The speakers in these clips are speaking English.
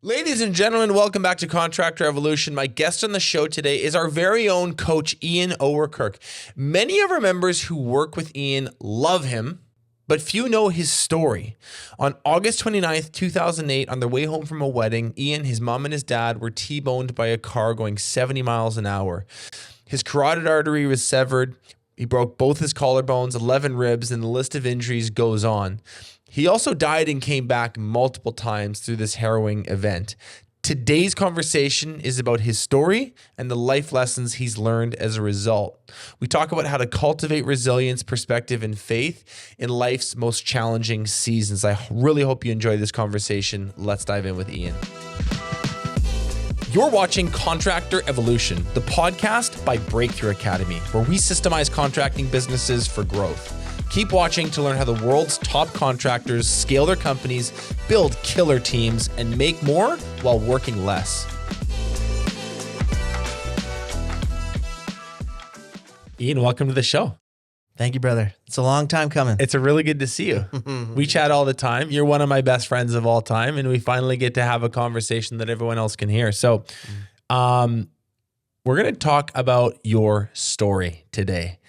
Ladies and gentlemen, welcome back to Contractor Evolution. My guest on the show today is our very own coach, Ian Ouwerkerk. Many of our members who work with Ian love him, but few know his story. On August 29th, 2008, on their way home from a wedding, Ian, his mom, and his dad were T-boned by a car going 70 miles an hour. His carotid artery was severed. He broke both his collarbones, 11 ribs, and the list of injuries goes on. He also died and came back multiple times through this harrowing event. Today's conversation is about his story and the life lessons he's learned as a result. We talk about how to cultivate resilience, perspective, and faith in life's most challenging seasons. I really hope you enjoy this conversation. Let's dive in with Ian. You're watching Contractor Evolution, the podcast by Breakthrough Academy, where we systemize contracting businesses for growth. Keep watching to learn how the world's top contractors scale their companies, build killer teams, and make more while working less. Ian, welcome to the show. Thank you, brother. It's a long time coming. It's really good to see you. We chat all the time. You're one of my best friends of all time, and we finally get to have a conversation that everyone else can hear. So we're going to talk about your story today.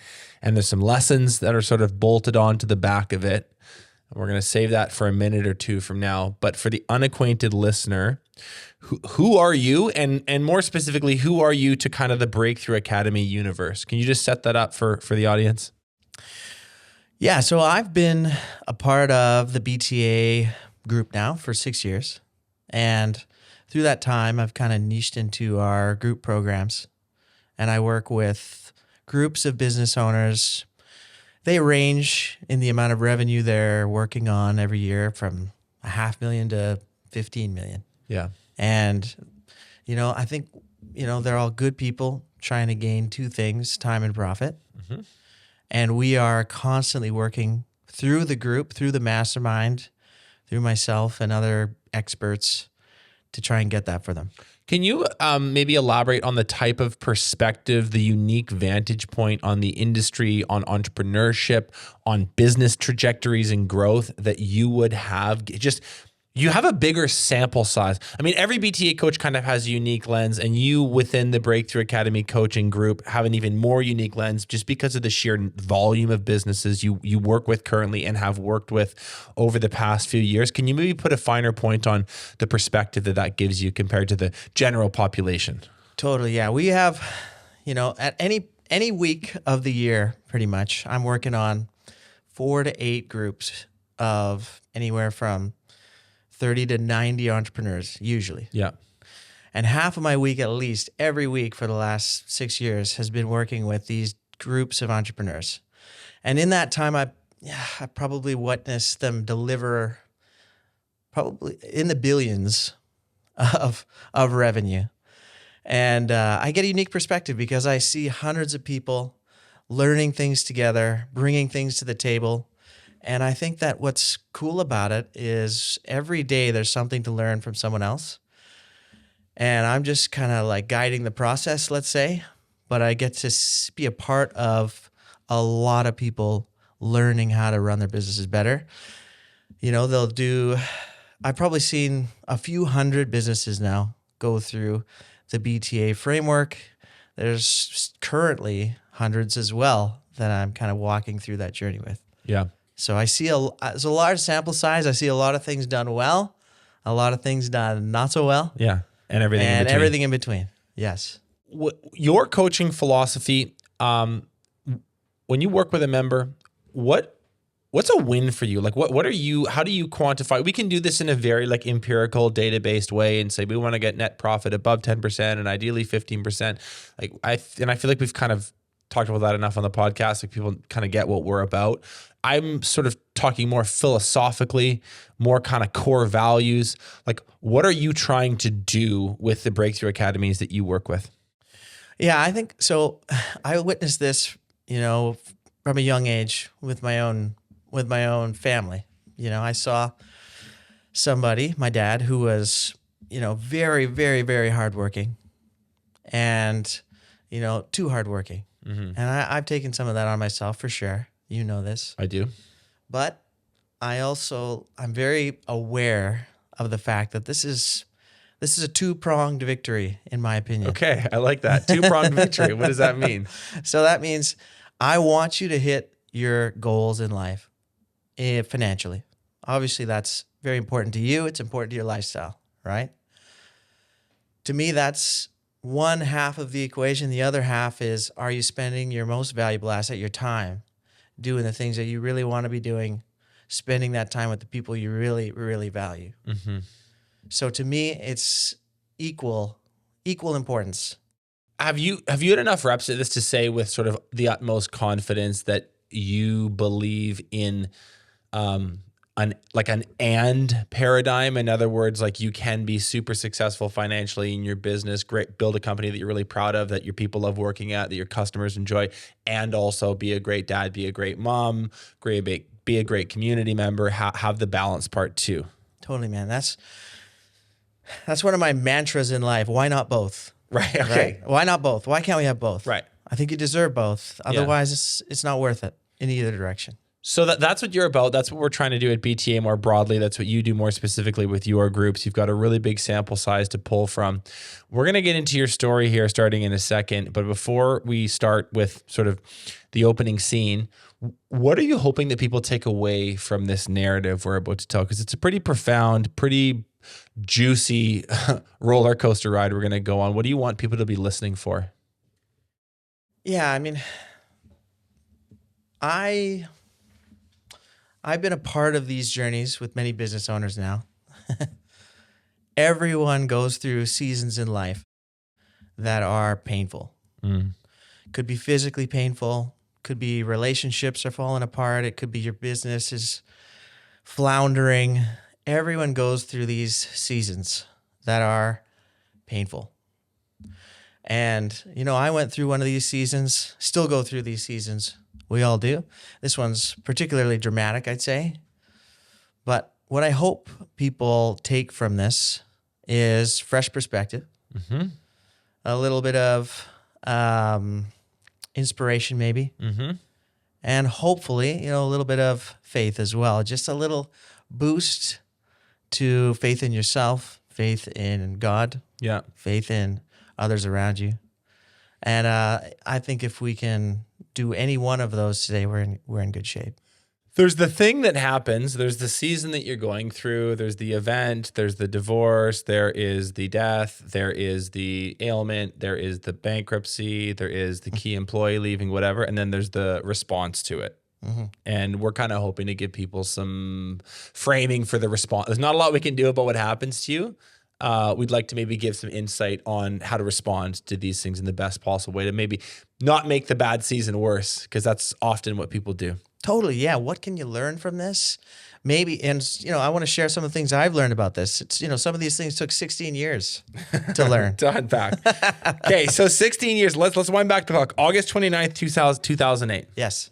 And there's some lessons that are sort of bolted onto the back of it. We're going to save that for a minute or two from now. But for the unacquainted listener, who are you? And more specifically, who are you to kind of the Breakthrough Academy universe? Can you just set that up for the audience? Yeah, so I've been a part of the BTA group now for 6 years. And through that time, I've kind of niched into our group programs. And I work with groups of business owners. They range in the amount of revenue they're working on every year from $500,000 to $15 million. Yeah. And, I think, they're all good people trying to gain two things, time and profit. Mm-hmm. And we are constantly working through the group, through the mastermind, through myself and other experts to try and get that for them. Can you maybe elaborate on the type of perspective, the unique vantage point on the industry, on entrepreneurship, on business trajectories and growth that you would have? You have a bigger sample size. I mean, every BTA coach kind of has a unique lens, and you within the Breakthrough Academy coaching group have an even more unique lens just because of the sheer volume of businesses you work with currently and have worked with over the past few years. Can you maybe put a finer point on the perspective that gives you compared to the general population? Totally, yeah. We have, at any week of the year, pretty much, I'm working on 4 to 8 groups of anywhere from 30 to 90 entrepreneurs, usually. Yeah. And half of my week, at least, every week for the last 6 years, has been working with these groups of entrepreneurs. And in that time, I probably witnessed them deliver probably in the billions of revenue. And I get a unique perspective because I see hundreds of people learning things together, bringing things to the table. And I think that what's cool about it is every day there's something to learn from someone else. And I'm just kind of like guiding the process, let's say, but I get to be a part of a lot of people learning how to run their businesses better. I've probably seen a few hundred businesses now go through the BTA framework. There's currently hundreds as well that I'm kind of walking through that journey with. Yeah. So I see it's a large sample size. I see a lot of things done well, a lot of things done not so well. Yeah. And everything in between. Yes. Your coaching philosophy, when you work with a member, what's a win for you? Like how do you quantify? We can do this in a very empirical data-based way and say we want to get net profit above 10% and ideally 15%. I feel like we've kind of talked about that enough on the podcast. Like people kind of get what we're about. I'm sort of talking more philosophically, more kind of core values. Like, what are you trying to do with the Breakthrough Academies that you work with? Yeah, I think so. I witnessed this, from a young age with my own family. I saw somebody, my dad, who was, very, very, very hardworking and, too hardworking. Mm-hmm. And I've taken some of that on myself for sure. You know this. I do. But I'm very aware of the fact that This is a two-pronged victory, in my opinion. Okay, I like that. Two-pronged victory. What does that mean? So that means I want you to hit your goals in life financially. Obviously, that's very important to you. It's important to your lifestyle, right? To me, that's one half of the equation. The other half is, are you spending your most valuable asset, your time, doing the things that you really want to be doing, spending that time with the people you really, really value? Mm-hmm. So to me, it's equal importance. Have you had enough reps at this to say with sort of the utmost confidence that you believe in an and paradigm? In other words, like you can be super successful financially in your business, build a company that you're really proud of, that your people love working at, that your customers enjoy, and also be a great dad, be a great mom, be a great community member, have the balance part too. Totally, man. That's one of my mantras in life. Why not both? Right. Okay. Right? Why not both? Why can't we have both? Right. I think you deserve both. Otherwise, it's not worth it in either direction. So that's what you're about. That's what we're trying to do at BTA more broadly. That's what you do more specifically with your groups. You've got a really big sample size to pull from. We're going to get into your story here starting in a second. But before we start with sort of the opening scene, what are you hoping that people take away from this narrative we're about to tell? Because it's a pretty profound, pretty juicy roller coaster ride we're going to go on. What do you want people to be listening for? Yeah, I mean, I've been a part of these journeys with many business owners now. Everyone goes through seasons in life that are painful. Could be physically painful. Could be relationships are falling apart. It could be your business is floundering. Everyone goes through these seasons that are painful. And, I went through one of these seasons, still go through these seasons. We all do. This one's particularly dramatic, I'd say. But what I hope people take from this is fresh perspective, a little bit of inspiration maybe, and hopefully, a little bit of faith as well. Just a little boost to faith in yourself, faith in God, faith in others around you. And I think if we can do any one of those today, we're in good shape. There's the thing that happens. There's the season that you're going through. There's the event. There's the divorce. There is the death. There is the ailment. There is the bankruptcy. There is the key employee leaving, whatever. And then there's the response to it. And we're kind of hoping to give people some framing for the response. There's not a lot we can do about what happens to you. We'd like to maybe give some insight on how to respond to these things in the best possible way to maybe not make the bad season worse, because that's often what people do. Totally. Yeah. What can you learn from this? Maybe. And, I want to share some of the things I've learned about this. It's, some of these things took 16 years to learn. To unpack. Okay. So 16 years. Let's wind back the clock. August 29th, 2008. Yes.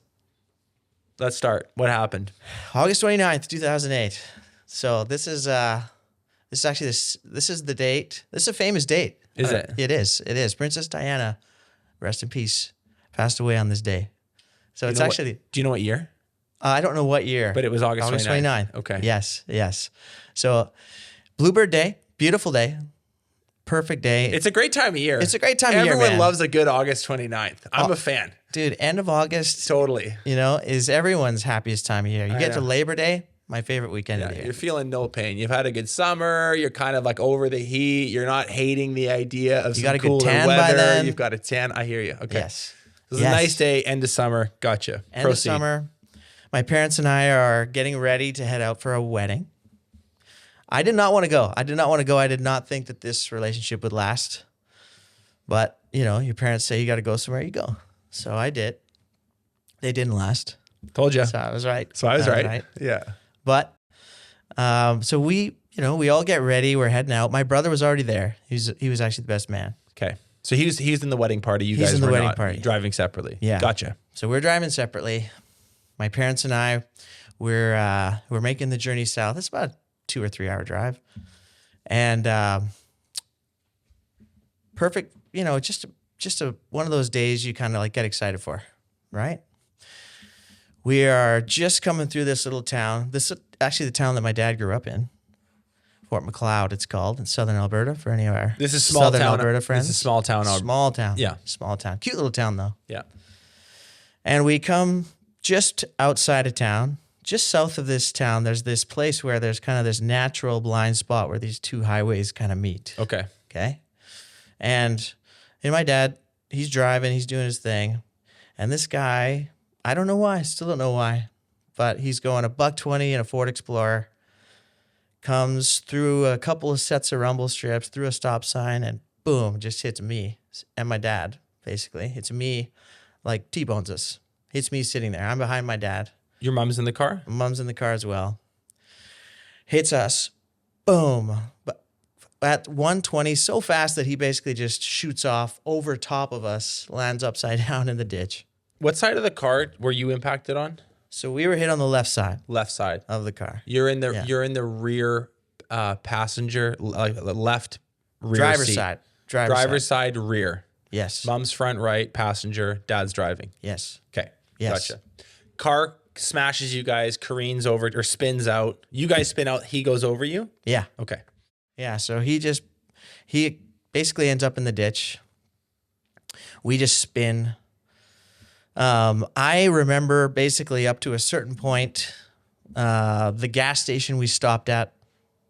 Let's start. What happened? August 29th, 2008. So this is the date. This is a famous date. Is it? It is. Princess Diana, rest in peace, passed away on this day. So it's actually... Do you know what year? I don't know what year. But it was August 29th. Okay. Yes. So Bluebird Day, beautiful day, perfect day. It's a great time of year. It's a great time of year, Everyone man. loves a good August 29th. I'm a fan. Dude, end of August. Totally. Is everyone's happiest time of year. You get to Labor Day, my favorite weekend of the year. You're feeling no pain. You've had a good summer. You're kind of like over the heat. You're not hating the idea of some cooler tan weather. by then. You've got a tan. I hear you. Okay. Yes. This is a nice day. End of summer. Gotcha. End of summer. My parents and I are getting ready to head out for a wedding. I did not want to go. I did not think that this relationship would last. But, your parents say you got to go somewhere, you go. So I did. They didn't last. Told you. So I was right. Yeah. But so we all get ready. We're heading out. My brother was already there. He was actually the best man. Okay. So he's in the wedding party. You He's guys in the were wedding not party. driving separately. Yeah. Gotcha. So we're driving separately. My parents and I, we're making the journey south. It's about a 2 or 3 hour drive, and perfect. Just one of those days you kind of like get excited for, right? We are just coming through this little town. This is actually the town that my dad grew up in. Port McLeod, it's called, in southern Alberta, for any of our This is small southern town. Alberta friends. This is small town. Small town. Yeah. Small town. Cute little town, though. Yeah. And we come just outside of town, just south of this town. There's this place where there's kind of this natural blind spot where these two highways kind of meet. Okay. Okay. And my dad, he's driving, he's doing his thing. And this guy, I don't know why, still don't know why, but he's going a $120 in a Ford Explorer, comes through a couple of sets of rumble strips, through a stop sign, and boom, just hits me and my dad, basically. Hits me, like T-bones us. Hits me sitting there. I'm behind my dad. Your mom's in the car? My mom's in the car as well. Hits us. Boom. But at 120, so fast that he basically just shoots off over top of us, lands upside down in the ditch. What side of the car were you impacted on? So we were hit on the left side Left side of the car. You're in the rear passenger, like left rear Driver's seat. side. Driver's side rear. Yes. Mom's front right, passenger, dad's driving. Yes. Okay. Yes. Gotcha. Car smashes you guys, careens over or spins out. You guys spin out, he goes over you? Yeah. Okay. Yeah. So he basically ends up in the ditch. We just spin. I remember basically up to a certain point, the gas station we stopped at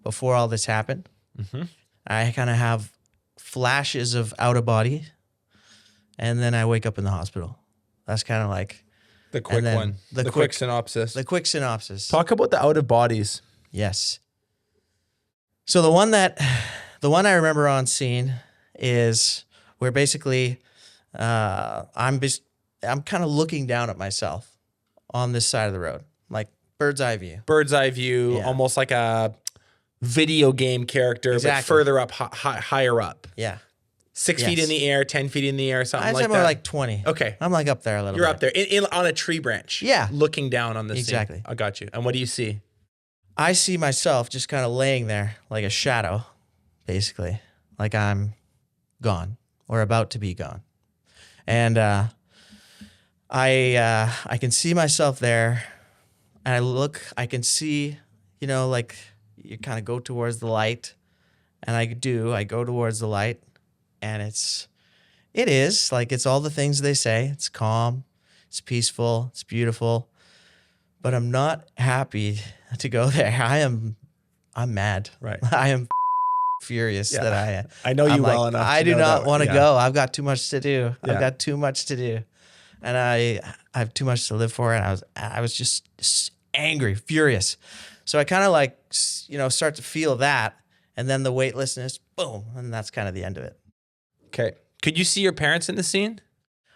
before all this happened. Mm-hmm. I kind of have flashes of out of body, and then I wake up in the hospital. That's kind of like The quick one. The quick synopsis. the quick synopsis. Talk about the out of bodies. Yes. So the one I remember on scene is where basically I'm kind of looking down at myself on this side of the road, like bird's eye view. Bird's eye view, Yeah. almost like a video game character, but Exactly. further up, higher up. Yeah. 6 feet in the air, 10 feet in the air, something I'd like say that. more like 20. Okay. I'm like up there a little You're bit. up there on a tree branch. Yeah. Looking down on the Exactly. scene. I got you. And what do you see? I see myself just kind of laying there like a shadow, basically, like I'm gone or about to be gone. And I can see myself there, and I can see, like you kind of go towards the light, and I go towards the light, and it is like, it's all the things they say. It's calm, it's peaceful, it's beautiful, but I'm not happy to go there. I'm mad. Right. I am furious that I know you I'm well like, enough. I to do know not that- want to yeah. go. I've got too much to do. Yeah. I've got too much to do, and I have too much to live for. And I was just angry, furious. So I kind of like start to feel that, and then the weightlessness, boom, and that's kind of the end of it. Okay. Could you see your parents in the scene?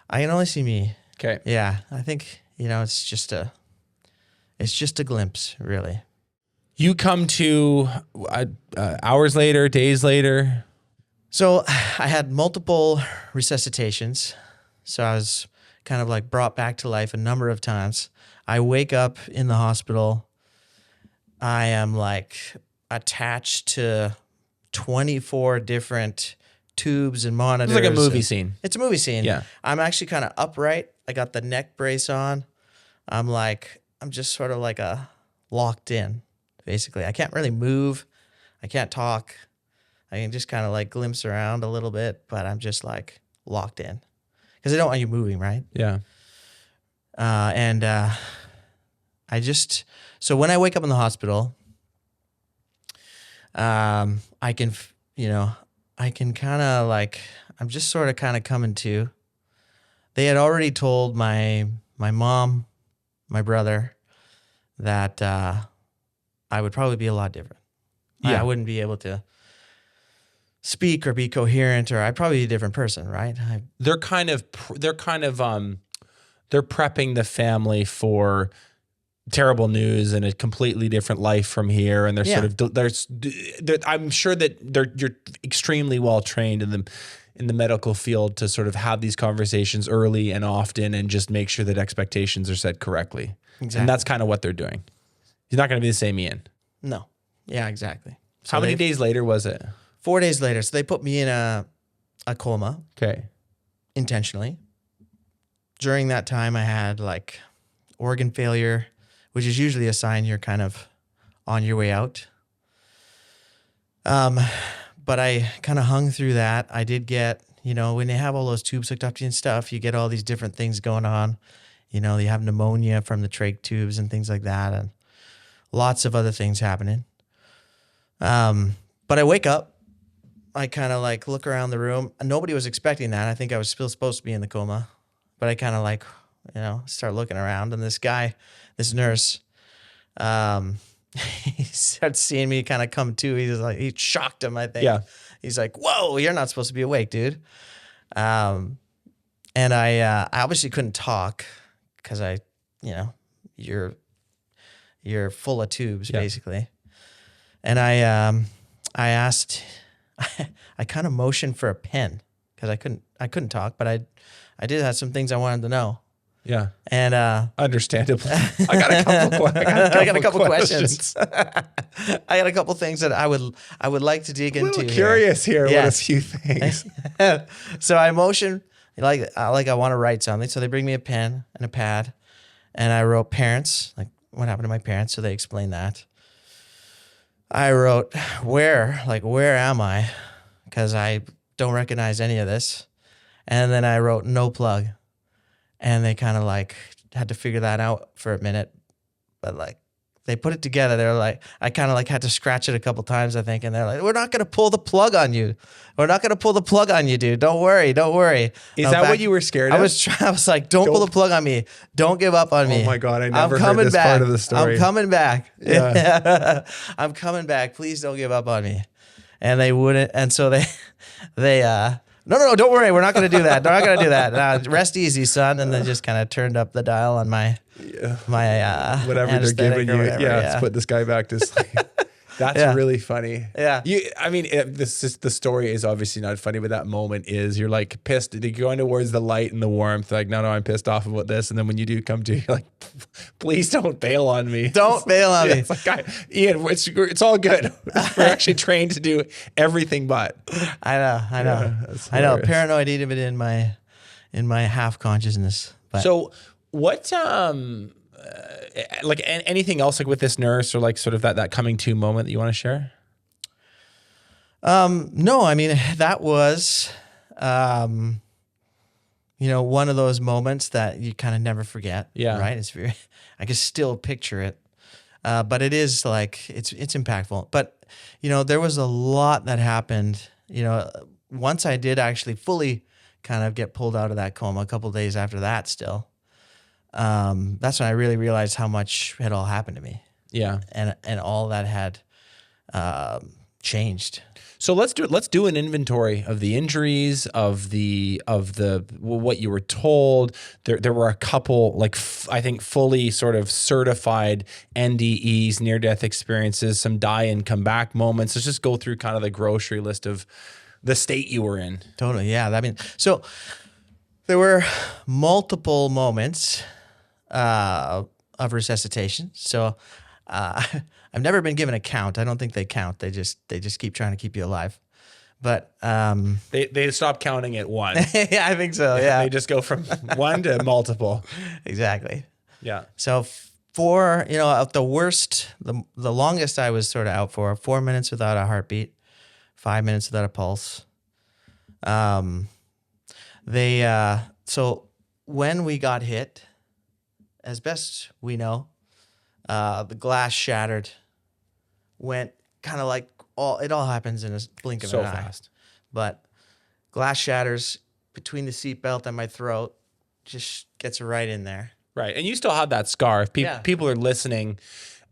I can only see me. Okay. Yeah, I think it's just a glimpse, really. You come to hours later, days later. So I had multiple resuscitations. So I was kind of like brought back to life a number of times. I wake up in the hospital. I am like attached to 24 different tubes and monitors. It's like a movie scene. It's a movie scene. Yeah. I'm actually kind of upright. I got the neck brace on. I'm just sort of like locked in, basically. I can't really move. I can't talk. I can just kind of like glimpse around a little bit, but I'm just like locked in because I don't want you moving, right? Yeah. So when I wake up in the hospital, I can kind of like, I'm just sort of kind of coming to. They had already told my mom, my brother, that I would probably be a lot different. Yeah. I wouldn't be able to speak or be coherent, or I'd probably be a different person, right? They're prepping the family for terrible news and a completely different life from here, and I'm sure that you're extremely well trained in the medical field to sort of have these conversations early and often and just make sure that expectations are set correctly. Exactly. And that's kind of what they're doing. He's not going to be the same Ian. No. Yeah, exactly. How many days later was it? 4 days later. So they put me in a coma Okay. intentionally. During that time, I had like organ failure, which is usually a sign you're kind of on your way out. But I kind of hung through that. I did get, when they have all those tubes hooked up to you and stuff, you get all these different things going on. You have pneumonia from the trach tubes and things like that, and lots of other things happening. But I wake up. I kind of like look around the room. Nobody was expecting that. I think I was still supposed to be in the coma, but I kind of like, start looking around, and this nurse, he starts seeing me kind of come to. He's like, he shocked him, I think. Yeah. He's like, "Whoa, you're not supposed to be awake, dude." And I obviously couldn't talk because you're full of tubes, basically. And I asked, I kind of motioned for a pen because I couldn't talk, but I did have some things I wanted to know. Yeah. And understandably, I got a couple questions. I got a couple things that I would like to dig into. Curious here. What a few things. So I motion like I want to write something. So they bring me a pen and a pad, and I wrote parents, like what happened to my parents. So they explained that. I wrote where am I? Because I don't recognize any of this. And then I wrote no plug. And they kind of like had to figure that out for a minute, but like they put it together. They're like, I kind of like had to scratch it a couple times, I think. And they're like, "We're not going to pull the plug on you. We're not going to pull the plug on you, dude. Don't worry. Is that what you were scared of? I was like, don't pull the plug on me. Don't give up on me. Oh my God. I never heard this part of the story. I'm coming back. Yeah. I'm coming back. Please don't give up on me. And they wouldn't. And so they no, don't worry. We're not going to do that. We're not going to do that. Rest easy, son. And then just kind of turned up the dial on my whatever they're giving you. Whatever, let's put this guy back to sleep. That's really funny. Yeah. The story is obviously not funny, but that moment is, you're like pissed. You're going towards the light and the warmth. Like, no, I'm pissed off about this. And then when you do come to, you're like, please don't bail on me. Don't bail on me. It's like, Ian, it's all good. We're actually trained to do everything but. I know. I know. Paranoid even in my half consciousness. But. So what, like anything else like with this nurse or like sort of that coming to moment that you want to share? No, I mean, that was, one of those moments that you kind of never forget. Yeah. Right. I can still picture it. But it is like, it's impactful, but there was a lot that happened, once I did actually fully kind of get pulled out of that coma a couple of days after that still. That's when I really realized how much had all happened to me. Yeah. And all that had changed. So let's do an inventory of the injuries, of the what you were told. There were a couple, like I think fully sort of certified NDEs, near death experiences, some die and come back moments. Let's just go through kind of the grocery list of the state you were in. Totally. Yeah. I mean, so there were multiple moments of resuscitation. So I've never been given a count. I don't think they count. They just keep trying to keep you alive. But they stop counting at one. Yeah, I think so. Yeah, they just go from one to multiple. Exactly. Yeah. So for the worst, the longest I was sort of out for 4 minutes without a heartbeat, 5 minutes without a pulse. So when we got hit, as best we know, the glass shattered, went kind of like it all happens in a blink of an eye. So fast. But glass shatters between the seatbelt and my throat, just gets right in there. Right. And you still have that scar. If people are listening,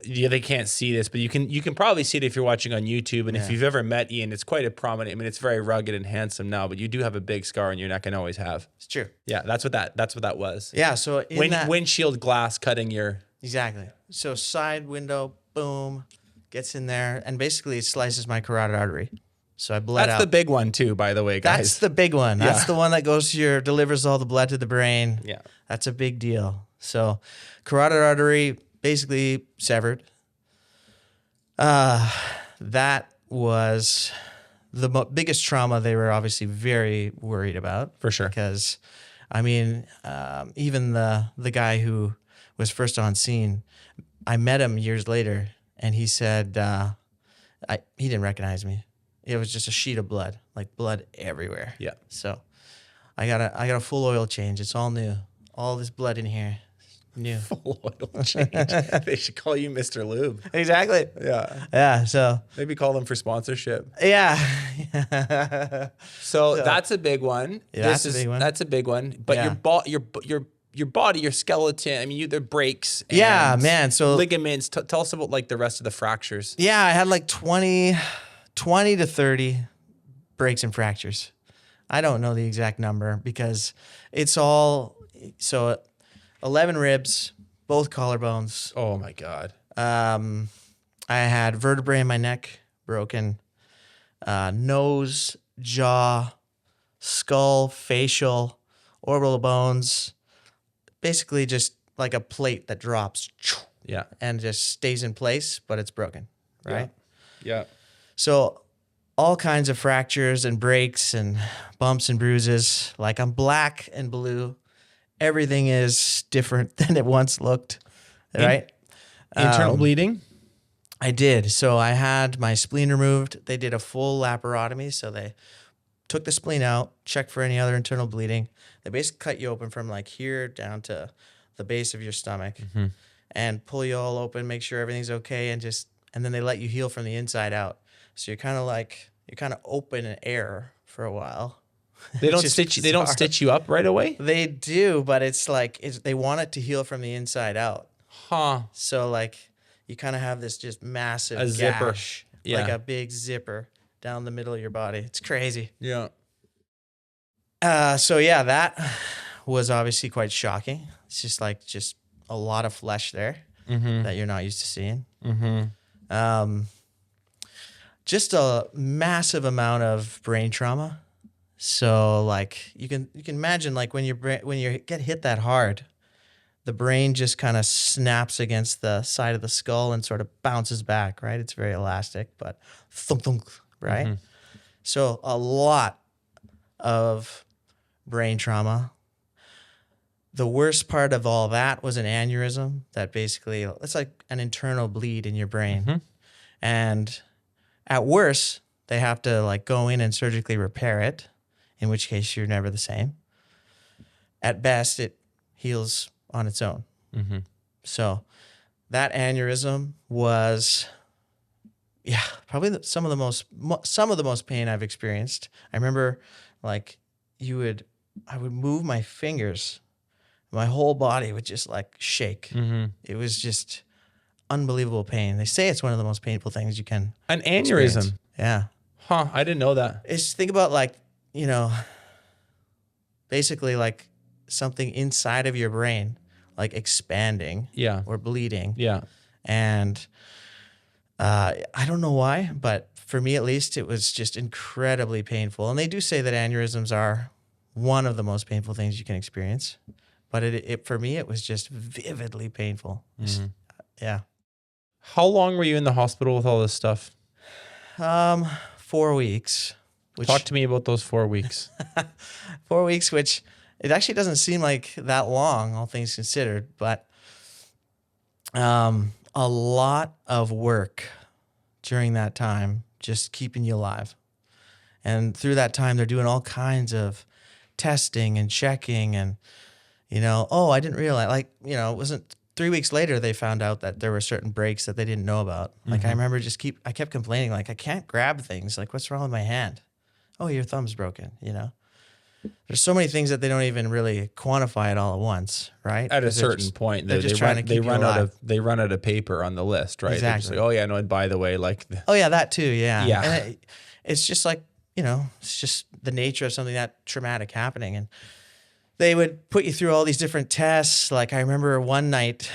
they can't see this, but you can probably see it if you're watching on YouTube. And if you've ever met Ian, it's quite a prominent. I mean, it's very rugged and handsome now, but you do have a big scar on your neck and always have. It's true. Yeah, that's what that was. Yeah. So windshield glass cutting your. Exactly. So side window, boom, gets in there, and basically it slices my carotid artery. So I bled out. That's the big one too, by the way, guys. That's the big one. Yeah. That's the one that delivers all the blood to the brain. Yeah. That's a big deal. So carotid artery basically severed. That was the biggest trauma they were obviously very worried about. For sure. Because, I mean, even the guy who was first on scene, I met him years later, and he said, He didn't recognize me. It was just a sheet of blood, like blood everywhere. Yeah. So I got a full oil change. It's all new. All this blood in here, new. Full oil change. They should call you Mr. Lube. Exactly. Yeah. Yeah. So Maybe call them for sponsorship. yeah. So that's a big one. Yeah, that's a big one. That's a big one. But your body, your skeleton. I mean, there breaks. And Yeah, man. So ligaments. Tell us about like the rest of the fractures. yeah, I had like 20 to 30 breaks and fractures. I don't know the exact number because it's all so 11 ribs, both collarbones. Oh my God. I had vertebrae in my neck broken, nose, jaw, skull, facial, orbital bones. Basically just like a plate that drops Yeah. and just stays in place, but it's broken, right? Yeah. So all kinds of fractures and breaks and bumps and bruises. Like I'm black and blue. Everything is different than it once looked, right? Internal bleeding? I did. So I had my spleen removed. They did a full laparotomy. So they took the spleen out, checked for any other internal bleeding. They basically cut you open from like here down to the base of your stomach and pull you all open, make sure everything's okay. And then they let you heal from the inside out. So you're kind of open in air for a while. They don't stitch you up right away? They do, but it's like they want it to heal from the inside out. Huh. So like you kind of have this just massive zipper. gash, Yeah. like a big zipper down the middle of your body. It's crazy. Yeah. So yeah, that was obviously quite shocking. It's just a lot of flesh there that you're not used to seeing. Just a massive amount of brain trauma. So like you can imagine like when you get hit that hard, the brain just kind of snaps against the side of the skull and sort of bounces back, right? It's very elastic, but thunk, thunk, right? So a lot of brain trauma. The worst part of all that was an aneurysm that basically, it's like an internal bleed in your brain. And at worst, they have to like go in and surgically repair it, in which case you're never the same. At best, it heals on its own. So that aneurysm was, probably some of the most pain I've experienced. I remember like I would move my fingers, my whole body would just like shake. It was just unbelievable pain. They say it's one of the most painful things you can An aneurysm. experience. Yeah. Huh. I didn't know that. It's think about like, basically like something inside of your brain, like expanding or bleeding. Yeah. And I don't know why, but for me at least, it was just incredibly painful. And they do say that aneurysms are one of the most painful things you can experience. But it for me, it was just vividly painful. Yeah. How long were you in the hospital with all this stuff? 4 weeks. Talk to me about those 4 weeks. 4 weeks, which it actually doesn't seem like that long, all things considered, but a lot of work during that time, just keeping you alive. And through that time, they're doing all kinds of testing and checking and, I didn't realize, it wasn't 3 weeks later, they found out that there were certain breaks that they didn't know about. Like I remember I kept complaining, like, I can't grab things. Like, what's wrong with my hand? Oh, your thumb's broken, There's so many things that they don't even really quantify it all at once, right? At a certain point, they're just trying to keep you alive. They run out of paper on the list, right? Exactly. They're just like, oh yeah, no, and by the way, like. Oh yeah, that too, yeah. Yeah. And it's just like, it's just the nature of something that traumatic happening. And they would put you through all these different tests. Like I remember one night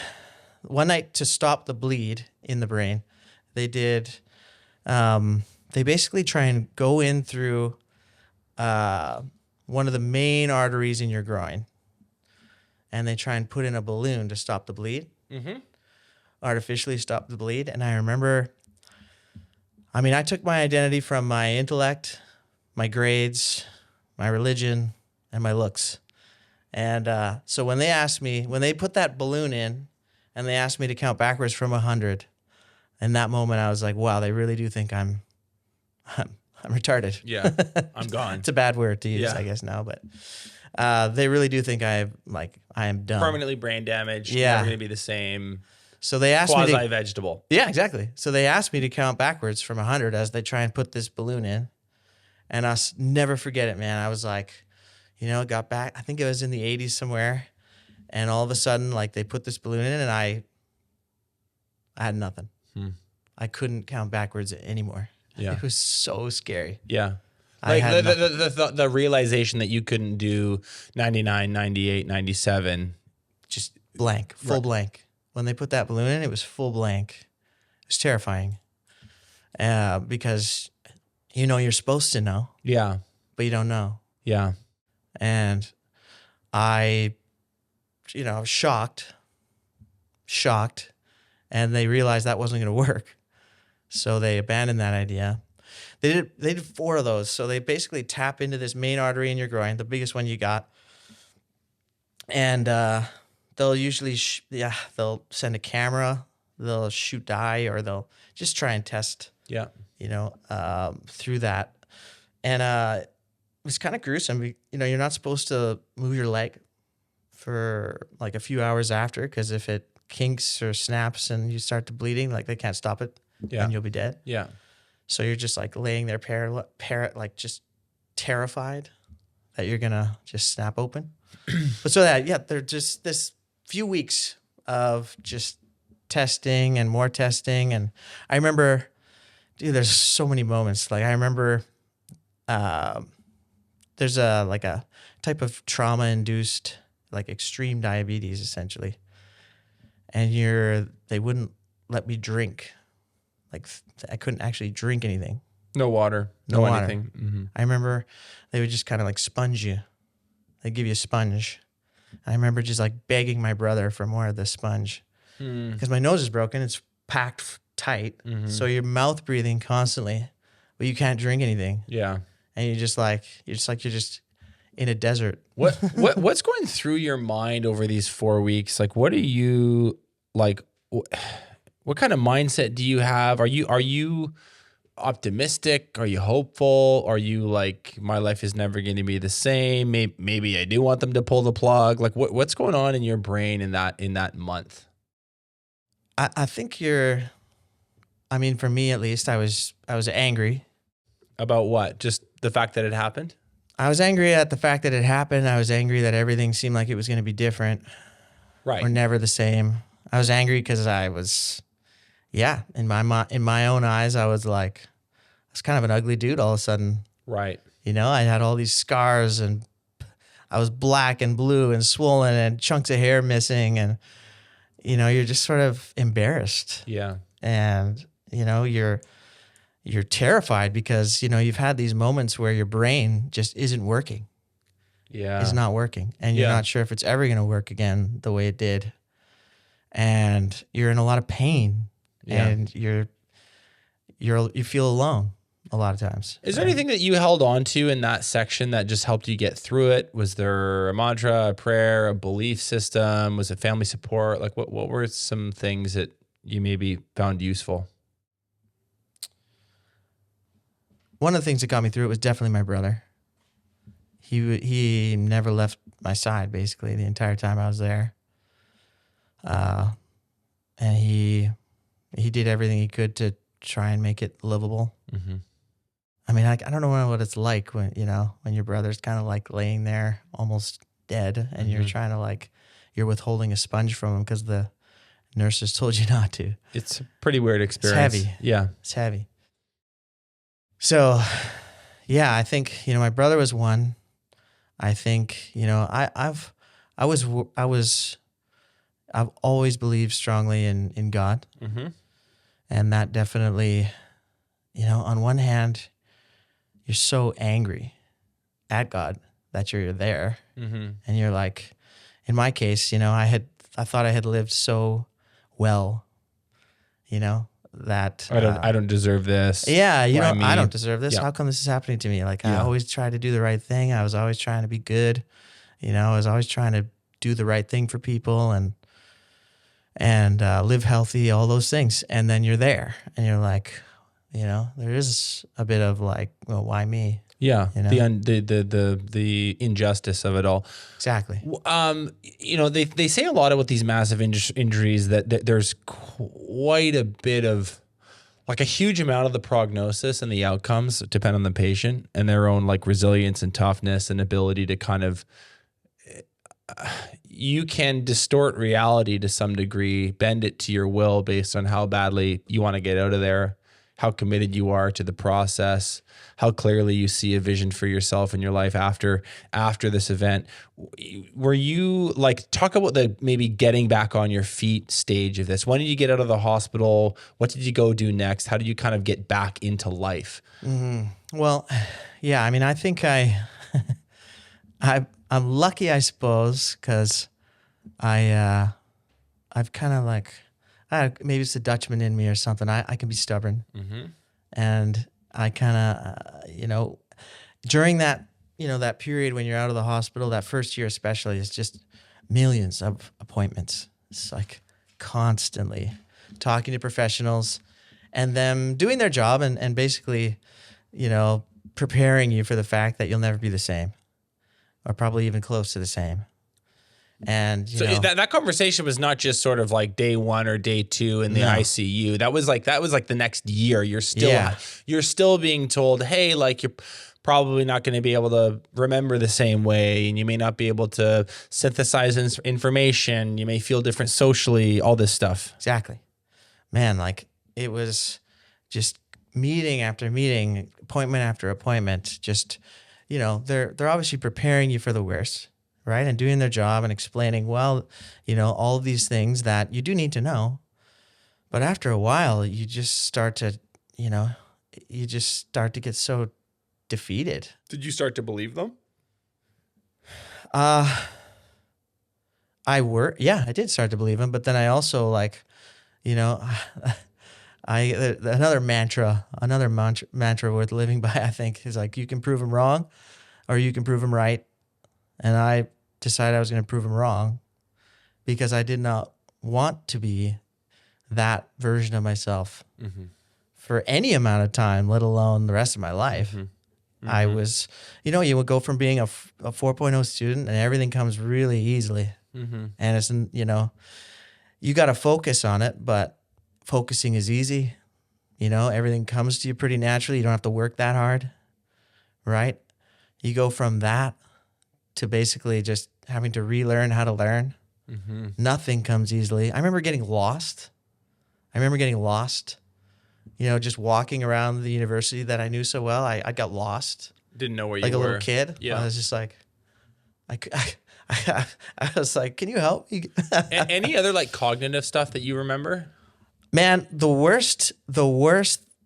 to stop the bleed in the brain, they did, they basically try and go in through one of the main arteries in your groin, and they try and put in a balloon to stop the bleed, artificially stop the bleed. And I remember, I took my identity from my intellect, my grades, my religion, and my looks. And so when they put that balloon in and they asked me to count backwards from 100, In that moment, I was like, wow, they really do think I'm retarded. Yeah. I'm gone. It's a bad word to use, Yeah. I guess now, but they really do think I am dumb. Permanently brain damaged. Yeah. Never going to be the same. So they asked me Quasi-vegetable. Yeah, exactly. So they asked me to count backwards from 100 as they try and put this balloon in. And I'll never forget it, man. I was like, got back. I think it was in the 80s somewhere. And all of a sudden, like, they put this balloon in and I had nothing. I couldn't count backwards anymore. Yeah. It was so scary. Yeah. I Like had the realization that you couldn't do 99, 98, 97. just blank, full blank. When they put that balloon in, it was full blank. It was terrifying. Because you're supposed to know, Yeah. but you don't know. Yeah. And I was shocked, and they realized that wasn't going to work. So they abandoned that idea. They did 4 of those. So they basically tap into this main artery in your groin, the biggest one you got. And they'll usually, they'll send a camera, they'll shoot dye, or they'll just try and test, through that. And it was kind of gruesome. You're not supposed to move your leg for like a few hours after, because if it kinks or snaps and you start to bleeding, like they can't stop it, and you'll be dead. Yeah. So you're just like laying there like just terrified that you're gonna just snap open. But so they're just this few weeks of just testing and more testing. And I remember, dude, there's so many moments. Like I remember there's a type of trauma-induced, like extreme diabetes, essentially. And they wouldn't let me drink. Like I couldn't actually drink anything. No water. No water. anything. Mm-hmm. I remember they would just kind of like sponge you. They'd give you a sponge. I remember just like begging my brother for more of the sponge because my nose is broken. It's packed tight. Mm-hmm. So you're mouth breathing constantly, but you can't drink anything. Yeah. And you're just in a desert. What's going through your mind over these 4 weeks? Like, what are you like? What kind of mindset do you have? Are you optimistic? Are you hopeful? Are you like, my life is never going to be the same? Maybe I do want them to pull the plug. Like, what's going on in your brain in that month? I think for me at least, I was angry. About what? Just the fact that it happened? I was angry at the fact that it happened. I was angry that everything seemed like it was going to be different. Right. Or never the same. I was angry because I was, in my own eyes, I was kind of an ugly dude all of a sudden. Right. I had all these scars and I was black and blue and swollen and chunks of hair missing. And, you're just sort of embarrassed. Yeah. And, you're terrified because, you've had these moments where your brain just isn't working. Yeah. It's not working. And you're not sure if it's ever going to work again the way it did. And you're in a lot of pain. Yeah. And you feel alone a lot of times. Is there anything that you held on to in that section that just helped you get through it? Was there a mantra, a prayer, a belief system? Was it family support? Like what were some things that you maybe found useful? One of the things that got me through it was definitely my brother. He never left my side basically the entire time I was there. And he did everything he could to try and make it livable. Mm-hmm. I mean, I don't know what it's like when your brother's kind of like laying there almost dead, and you're trying to you're withholding a sponge from him because the nurses told you not to. It's a pretty weird experience. It's heavy. Yeah, it's heavy. So, I think my brother was one. I think I've always believed strongly in God. Mm-hmm. And that definitely, on one hand, you're so angry at God that you're there. Mm-hmm. And you're like, in my case, I thought I had lived so well, that I don't deserve this. Yeah, I don't deserve this. Yeah. How come this is happening to me? I always tried to do the right thing. I was always trying to be good. I was always trying to do the right thing for people, and and live healthy, all those things. And then you're there and you're like, there is a bit of like, well, why me? Yeah. The injustice of it all. Exactly. They say a lot about these massive injuries that there's quite a bit of, like, a huge amount of the prognosis and the outcomes depend on the patient and their own like resilience and toughness and ability to kind of, you can distort reality to some degree, bend it to your will based on how badly you want to get out of there, how committed you are to the process, how clearly you see a vision for yourself in your life after this event. Were you like, talk about the maybe getting back on your feet stage of this? When did you get out of the hospital? What did you go do next? How did you kind of get back into life? Well, yeah, I mean, I think I'm lucky, I suppose, because I've kind of like, maybe it's the Dutchman in me or something. I can be stubborn. Mm-hmm. And I kind of, during that, that period when you're out of the hospital, that first year especially, it's just millions of appointments. It's like constantly talking to professionals and them doing their job and basically, preparing you for the fact that you'll never be the same or probably even close to the same. And so that conversation was not just sort of like day 1 or day 2 in the ICU. That was like the next year. You're still being told, hey, like, you're probably not going to be able to remember the same way, and you may not be able to synthesize information. You may feel different socially, all this stuff. Exactly. Man, like, it was just meeting after meeting, appointment after appointment, just, they're obviously preparing you for the worst. Right. And doing their job and explaining, well, all of these things that you do need to know. But after a while, you just start to, get so defeated. Did you start to believe them? I did start to believe them. But then I also like, another mantra worth living by, I think, is like, you can prove them wrong or you can prove them right. And I decided I was going to prove him wrong because I did not want to be that version of myself for any amount of time, let alone the rest of my life. I was, you would go from being a 4.0 student and everything comes really easily. And it's, you got to focus on it, but focusing is easy. Everything comes to you pretty naturally. You don't have to work that hard, right? You go from that to basically just having to relearn how to learn. Nothing comes easily. I remember getting lost. Just walking around the university that I knew so well. I got lost. Didn't know where you were. Like a little kid. Yeah. I was just like, I was like, can you help me? Any other like cognitive stuff that you remember? Man, the worst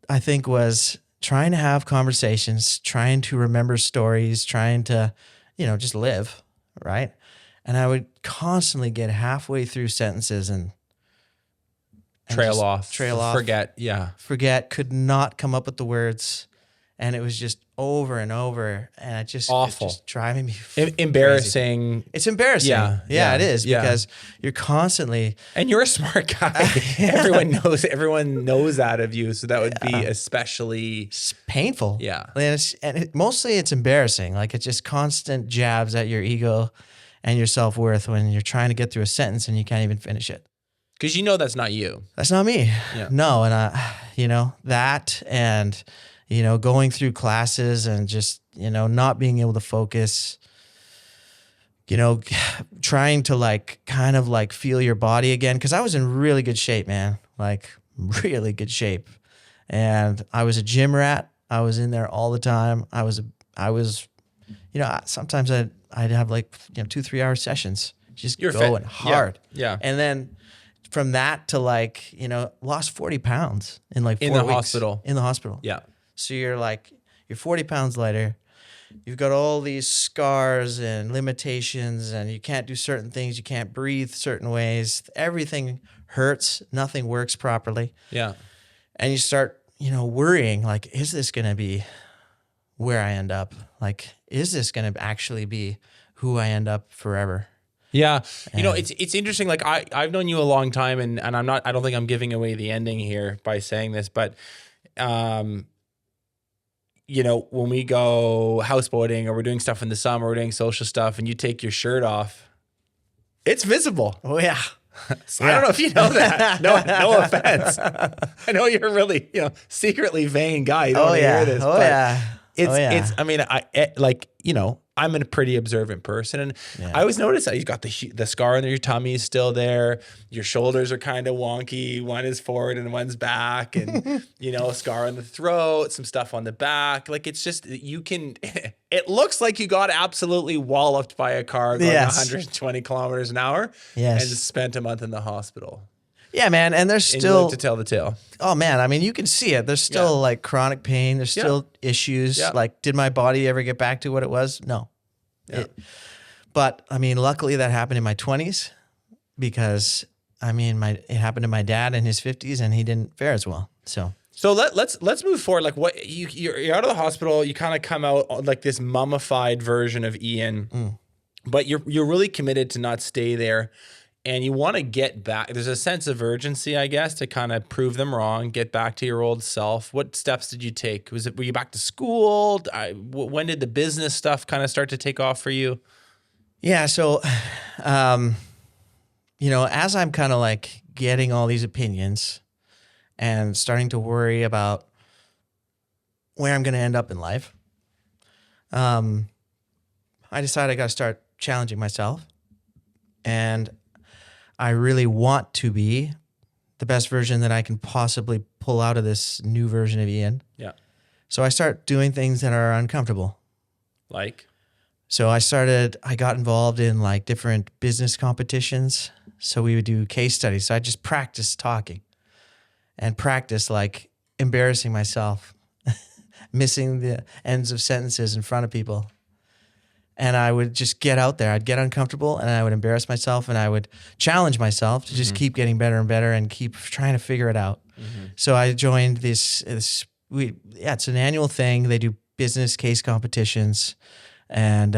I think was trying to have conversations, trying to remember stories, trying to, just live, right? And I would constantly get halfway through sentences and trail off, forget, could not come up with the words. And it was just over and over. And it just, awful. It's just driving me embarrassing. Crazy. It's embarrassing. Yeah, it is because you're constantly. And you're a smart guy. Everyone knows that of you. So that would be especially it's painful. Yeah. And mostly it's embarrassing. Like, it's just constant jabs at your ego and your self-worth when you're trying to get through a sentence and you can't even finish it. Because that's not you. That's not me. Yeah. No. And, that and, going through classes and just, not being able to focus, trying to like, kind of like feel your body again. Cause I was in really good shape, man, like really good shape. And I was a gym rat. I was in there all the time. I was, sometimes I'd have like, 2-3 hour sessions, just going hard. Yeah. And then from that to like, lost 40 pounds in like 4 weeks. In the hospital. Yeah. So you're 40 pounds lighter. You've got all these scars and limitations and you can't do certain things. You can't breathe certain ways. Everything hurts. Nothing works properly. Yeah. And you start, worrying like, is this going to be where I end up? Like, is this going to actually be who I end up forever? Yeah. It's interesting. Like I've known you a long time and I don't think I'm giving away the ending here by saying this, but, when we go houseboating or we're doing stuff in the summer, we're doing social stuff and you take your shirt off, it's visible. Oh yeah. So I don't know if you know that. No offense. I know you're really, secretly vain guy. You don't want to hear this. It's, I mean, I'm a pretty observant person, and I always notice that you've got the scar under your tummy is still there. Your shoulders are kind of wonky. One is forward and one's back, and a scar on the throat, some stuff on the back. Like it's just it looks like you got absolutely walloped by a car going 120 kilometers an hour, and spent a month in the hospital. Yeah, man, and there's still to tell the tale. Oh man, I mean, you can see it. There's still like chronic pain. There's still issues. Yeah. Like, did my body ever get back to what it was? No. Yeah. But I mean, luckily that happened in my 20s because I mean, it happened to my dad in his 50s, and he didn't fare as well. So let's move forward. Like, what you're out of the hospital, you kind of come out like this mummified version of Ian, but you're really committed to not stay there. And you want to get back. There's a sense of urgency, I guess, to kind of prove them wrong, get back to your old self. What steps did you take? Were you back to school? When did the business stuff kind of start to take off for you? Yeah. So, as I'm kind of like getting all these opinions and starting to worry about where I'm going to end up in life, I decided I got to start challenging myself. And I really want to be the best version that I can possibly pull out of this new version of Ian. Yeah. So I start doing things that are uncomfortable. Like? So I got involved in like different business competitions. So we would do case studies. So I just practice talking and practice like embarrassing myself, missing the ends of sentences in front of people. And I would just get out there. I'd get uncomfortable and I would embarrass myself and I would challenge myself to just keep getting better and better and keep trying to figure it out. So I joined it's an annual thing. They do business case competitions, and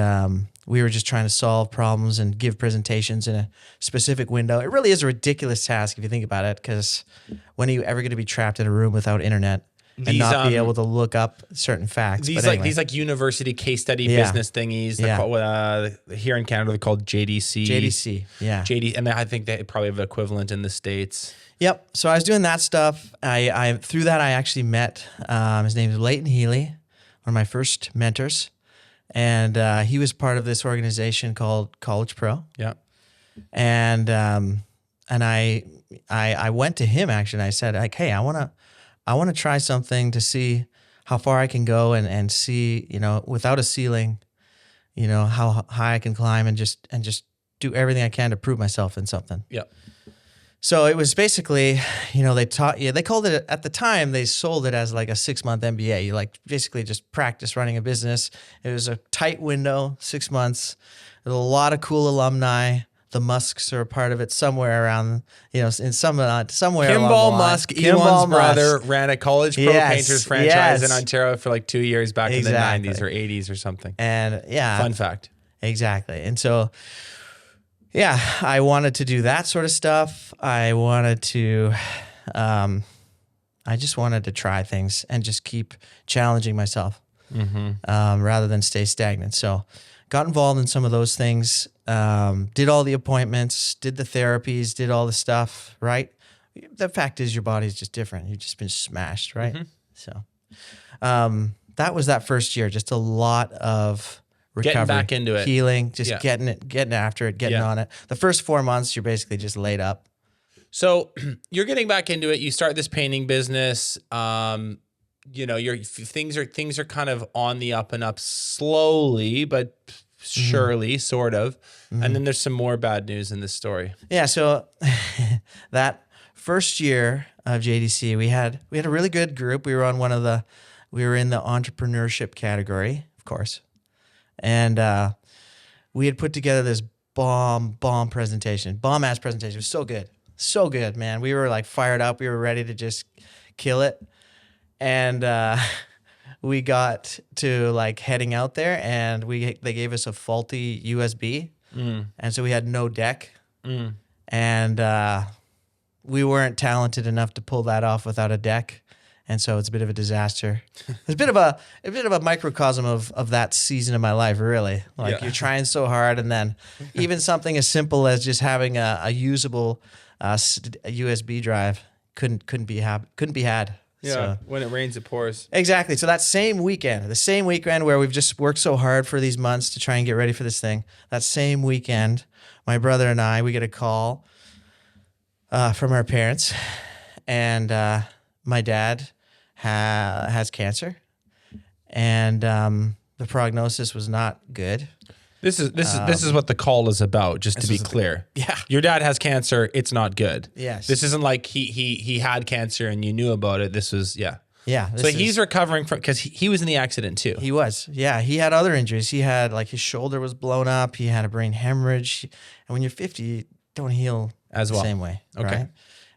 we were just trying to solve problems and give presentations in a specific window. It really is a ridiculous task if you think about it, because when are you ever going to be trapped in a room without internet? And not be able to look up certain facts. These university case study business thingies. Here in Canada, they're called JDC. And I think they probably have an equivalent in the States. Yep. So I was doing that stuff. Through that I actually met his name is Leighton Healy, one of my first mentors, and he was part of this organization called College Pro. Yeah. And I went to him actually, and I said like, hey, I want to try something to see how far I can go and see, without a ceiling, how high I can climb and just do everything I can to prove myself in something. Yeah. So it was basically, they taught you, they called it, at the time, they sold it as like a 6-month MBA. You like basically just practice running a business. It was a tight window, 6 months. There's a lot of cool alumni. The Musks are a part of it somewhere around, in somewhere Kimball Musk, Elon's brother, ran a College Pro Painters franchise in Ontario for like 2 years back in the 90s or 80s or something. And fun fact. Exactly. And so, I wanted to do that sort of stuff. I just wanted to try things and just keep challenging myself rather than stay stagnant. So got involved in some of those things. Did all the appointments, did the therapies, did all the stuff, right? The fact is your body's just different. You've just been smashed, right? So that was that first year, just a lot of recovery. Getting back into it. Healing, just getting after it, getting on it. The first 4 months, you're basically just laid up. So you're getting back into it. You start this painting business. Things are kind of on the up and up slowly, but surely, sort of. And then there's some more bad news in this story. Yeah. So that first year of JDC, we had a really good group. We were in the entrepreneurship category, of course. And we had put together this bomb presentation, bomb-ass presentation. It was so good. So good, man. We were like fired up. We were ready to just kill it. And we got to like heading out there, and they gave us a faulty USB And so we had no deck. And we weren't talented enough to pull that off without a deck. And so it's a bit of a disaster. It's a bit of a microcosm of that season of my life, really. Like you're trying so hard, and then even something as simple as just having a usable USB drive couldn't be had. Yeah, So, when it rains, it pours. exactly. So that same weekend, the same weekend where we've just worked so hard for these months to try and get ready for this thing, that same weekend, my brother and I, we get a call from our parents, and my dad has cancer, and the prognosis was not good. This is what the call is about, just to be clear. Yeah. Your dad has cancer, it's not good. Yes. This isn't like he had cancer and you knew about it. This was Yeah. So he's recovering from, because he was in the accident too. He was. Yeah. He had other injuries. He had, like, his shoulder was blown up. He had a brain hemorrhage. And when you're 50, you don't heal As well. the same way. Okay. Right?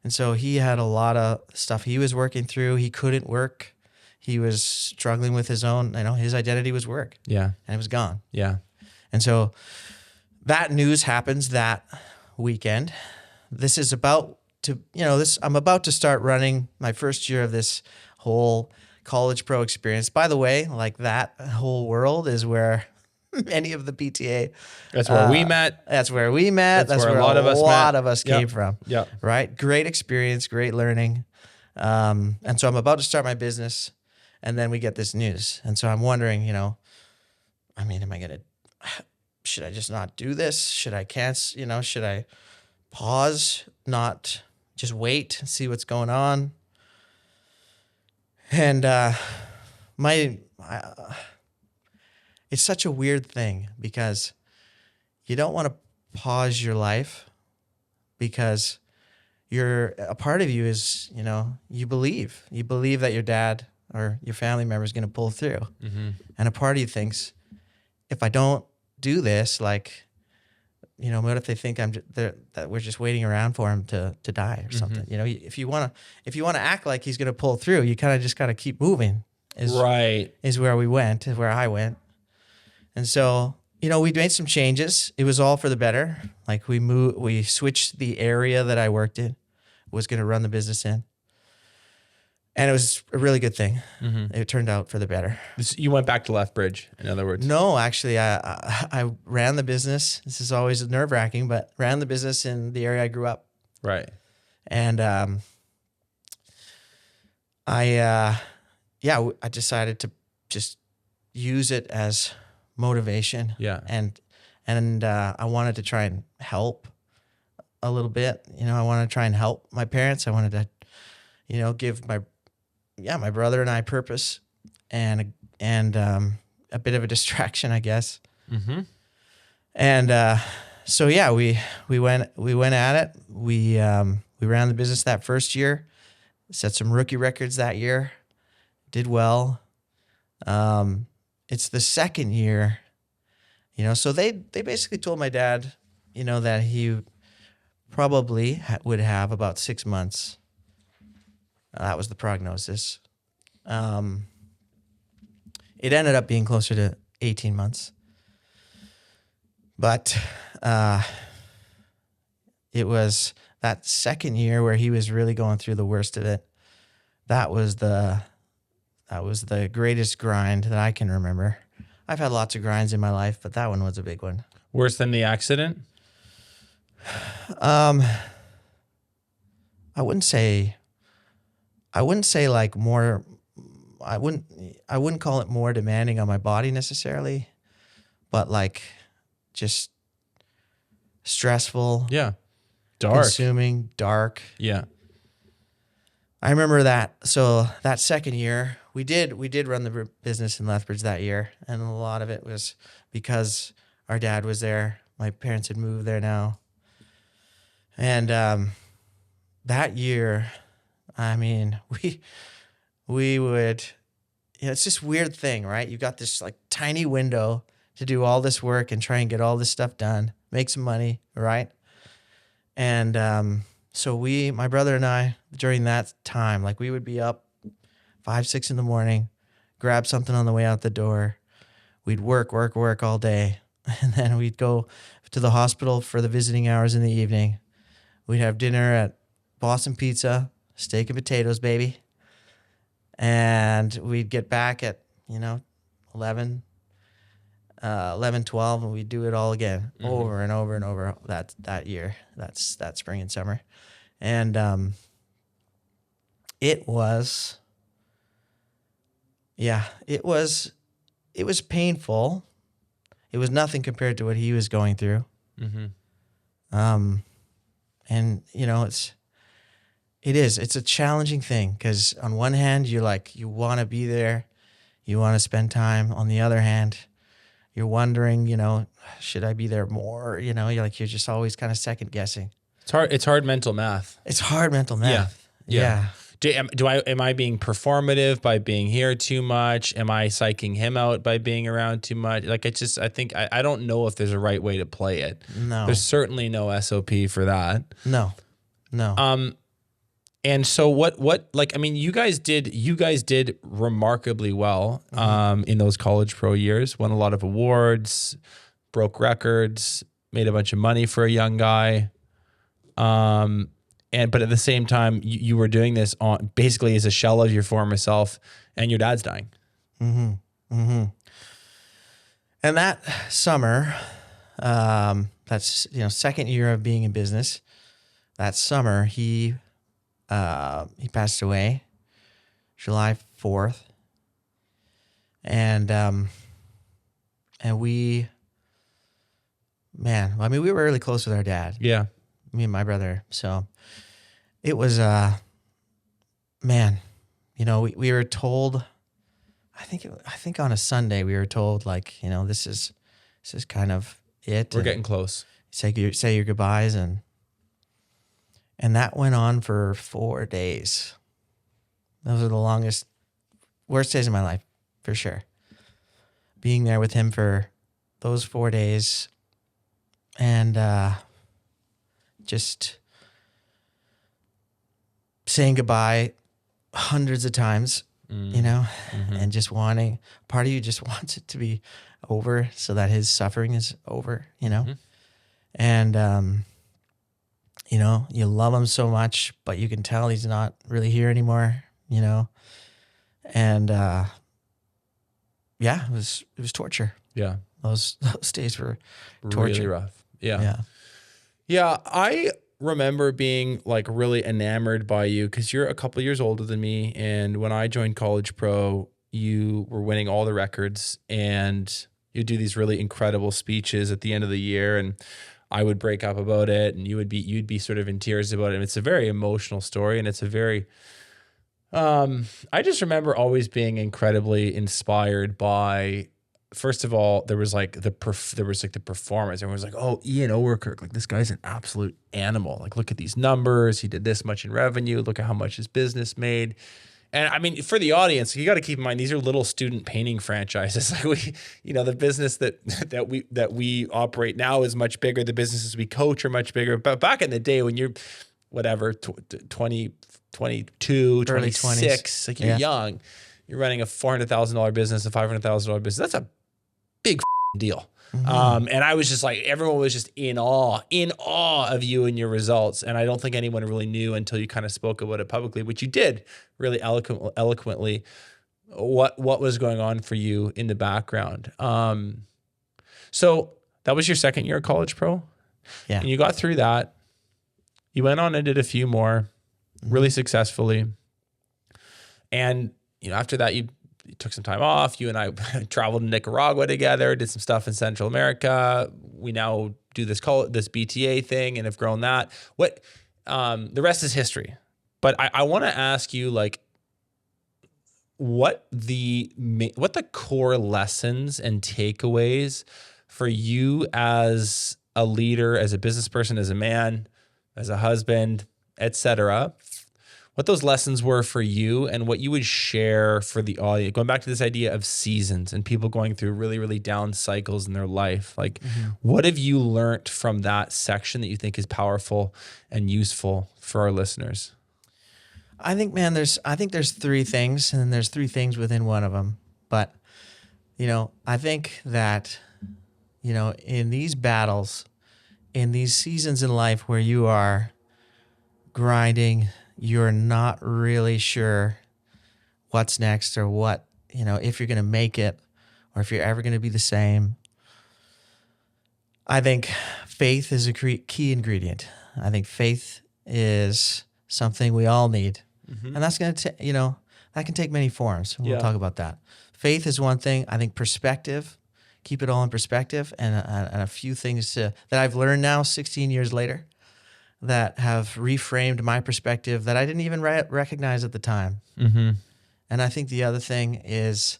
And so he had a lot of stuff he was working through. He couldn't work. He was struggling with his own, his identity was work. Yeah. And it was gone. Yeah. And so that news happens that weekend. This is about to, I'm about to start running my first year of this whole college pro experience. By the way, like, that whole world is where many of the BTA. That's where we met. That's where we met. That's where a lot of us came from. Yeah. Right. Great experience, great learning. And so I'm about to start my business, and then we get this news. And so I'm wondering, should I just not do this? Should I cancel? Should I pause, not just wait and see what's going on? And it's such a weird thing, because you don't want to pause your life, because a part of you is, you believe that your dad or your family member is going to pull through. Mm-hmm. And a part of you thinks, if I don't do this, like, what if they think that we're just waiting around for him to die or something? If you want to act like he's going to pull through, you kind of just got to keep moving. Is where I went. And so, we made some changes. It was all for the better. Like, we switched the area that I worked in, was going to run the business in. And it was a really good thing. Mm-hmm. It turned out for the better. You went back to Lethbridge, in other words? No, actually, I ran the business. This is always nerve-wracking, but ran the business in the area I grew up. Right. And I decided to just use it as motivation. Yeah. And I wanted to try and help a little bit. I wanted to try and help my parents. I wanted to, give my brother and I purpose and a bit of a distraction, I guess. Mm-hmm. And so yeah, we went at it. We ran the business that first year, set some rookie records that year, did well. It's the second year, so they basically told my dad, that he probably would have about 6 months. That was the prognosis. It ended up being closer to 18 months. But it was that second year where he was really going through the worst of it. That was the greatest grind that I can remember. I've had lots of grinds in my life, but that one was a big one. Worse than the accident? I wouldn't say like more. I wouldn't call it more demanding on my body necessarily, but like just stressful. Yeah. Dark. Consuming, dark. Yeah. I remember that. So that second year, we did run the business in Lethbridge that year, and a lot of it was because our dad was there. My parents had moved there now, and that year, we would, it's this weird thing, right? You got this like tiny window to do all this work and try and get all this stuff done, make some money, right? And so my brother and I, during that time, like we would be up 5, 6 in the morning, grab something on the way out the door. We'd work all day. and then we'd go to the hospital for the visiting hours in the evening. We'd have dinner at Boston Pizza, steak and potatoes, baby. And we'd get back at, 11, 12, and we'd do it all again, over and over and over that year, that spring and summer. And it was painful. It was nothing compared to what he was going through. And it's a challenging thing, because on one hand, you want to be there, you want to spend time. On the other hand, you're wondering, should I be there more? You're just always kind of second guessing. It's hard mental math. It's hard mental math. Yeah. Am I being performative by being here too much? Am I psyching him out by being around too much? I don't know if there's a right way to play it. No. There's certainly no SOP for that. No. And so you guys did remarkably well in those college pro years, won a lot of awards, broke records, made a bunch of money for a young guy. But at the same time, you were doing this on basically as a shell of your former self, and your dad's dying. And that summer, that's second year of being in business. That summer, he passed away, July 4th, and we were really close with our dad. Yeah, me and my brother. So it was, we were told, I think on a Sunday we were told, this is kind of it. We're getting close. Say your goodbyes, and that went on for 4 days. Those are the worst days of my life, for sure. Being there with him for those 4 days, and just saying goodbye hundreds of times, and just part of you just wants it to be over so that his suffering is over, and, you love him so much, but you can tell he's not really here anymore, and, it was torture. Yeah. Those days were torture. Really rough. Yeah. I remember being really enamored by you because you're a couple years older than me. And when I joined College Pro, you were winning all the records, and you do these really incredible speeches at the end of the year. And I would break up about it, and you'd be sort of in tears about it. And it's a very emotional story, and it's a very, I just remember always being incredibly inspired by, first of all, there was the performance. Everyone was like, "Oh, Ian Ouwerkerk, this guy's an absolute animal. Look at these numbers. He did this much in revenue. Look at how much his business made." And for the audience, you got to keep in mind, these are little student painting franchises. The business that we operate now is much bigger. The businesses we coach are much bigger. But back in the day when you're 20, 22, early 26, 20s. You're young, you're running a $400,000 business, a $500,000 business. That's a big deal. And I was just everyone was just in awe of you and your results. And I don't think anyone really knew until you kind of spoke about it publicly, which you did really eloquently, what was going on for you in the background. So that was your second year of College Pro. Yeah. And you got through that. You went on and did a few more really successfully. And, after that, you took some time off. You and I traveled to Nicaragua together, did some stuff in Central America. We now do this BTA thing and have grown that. The rest is history. But I want to ask you, what the core lessons and takeaways for you as a leader, as a business person, as a man, as a husband, etc., what those lessons were for you, and what you would share for the audience. Going back to this idea of seasons and people going through really, really down cycles in their life. What have you learned from that section that you think is powerful and useful for our listeners? I think, man, there's 3 things, and there's 3 things within one of them. But, I think that in these battles, in these seasons in life where you are grinding, you're not really sure what's next or what, if you're going to make it or if you're ever going to be the same. I think faith is a key ingredient. I think faith is something we all need. And that's going to, that can take many forms. We'll talk about that. Faith is one thing. I think perspective, keep it all in perspective, and a few things that I've learned now 16 years later that have reframed my perspective that I didn't even recognize at the time. And I think the other thing is,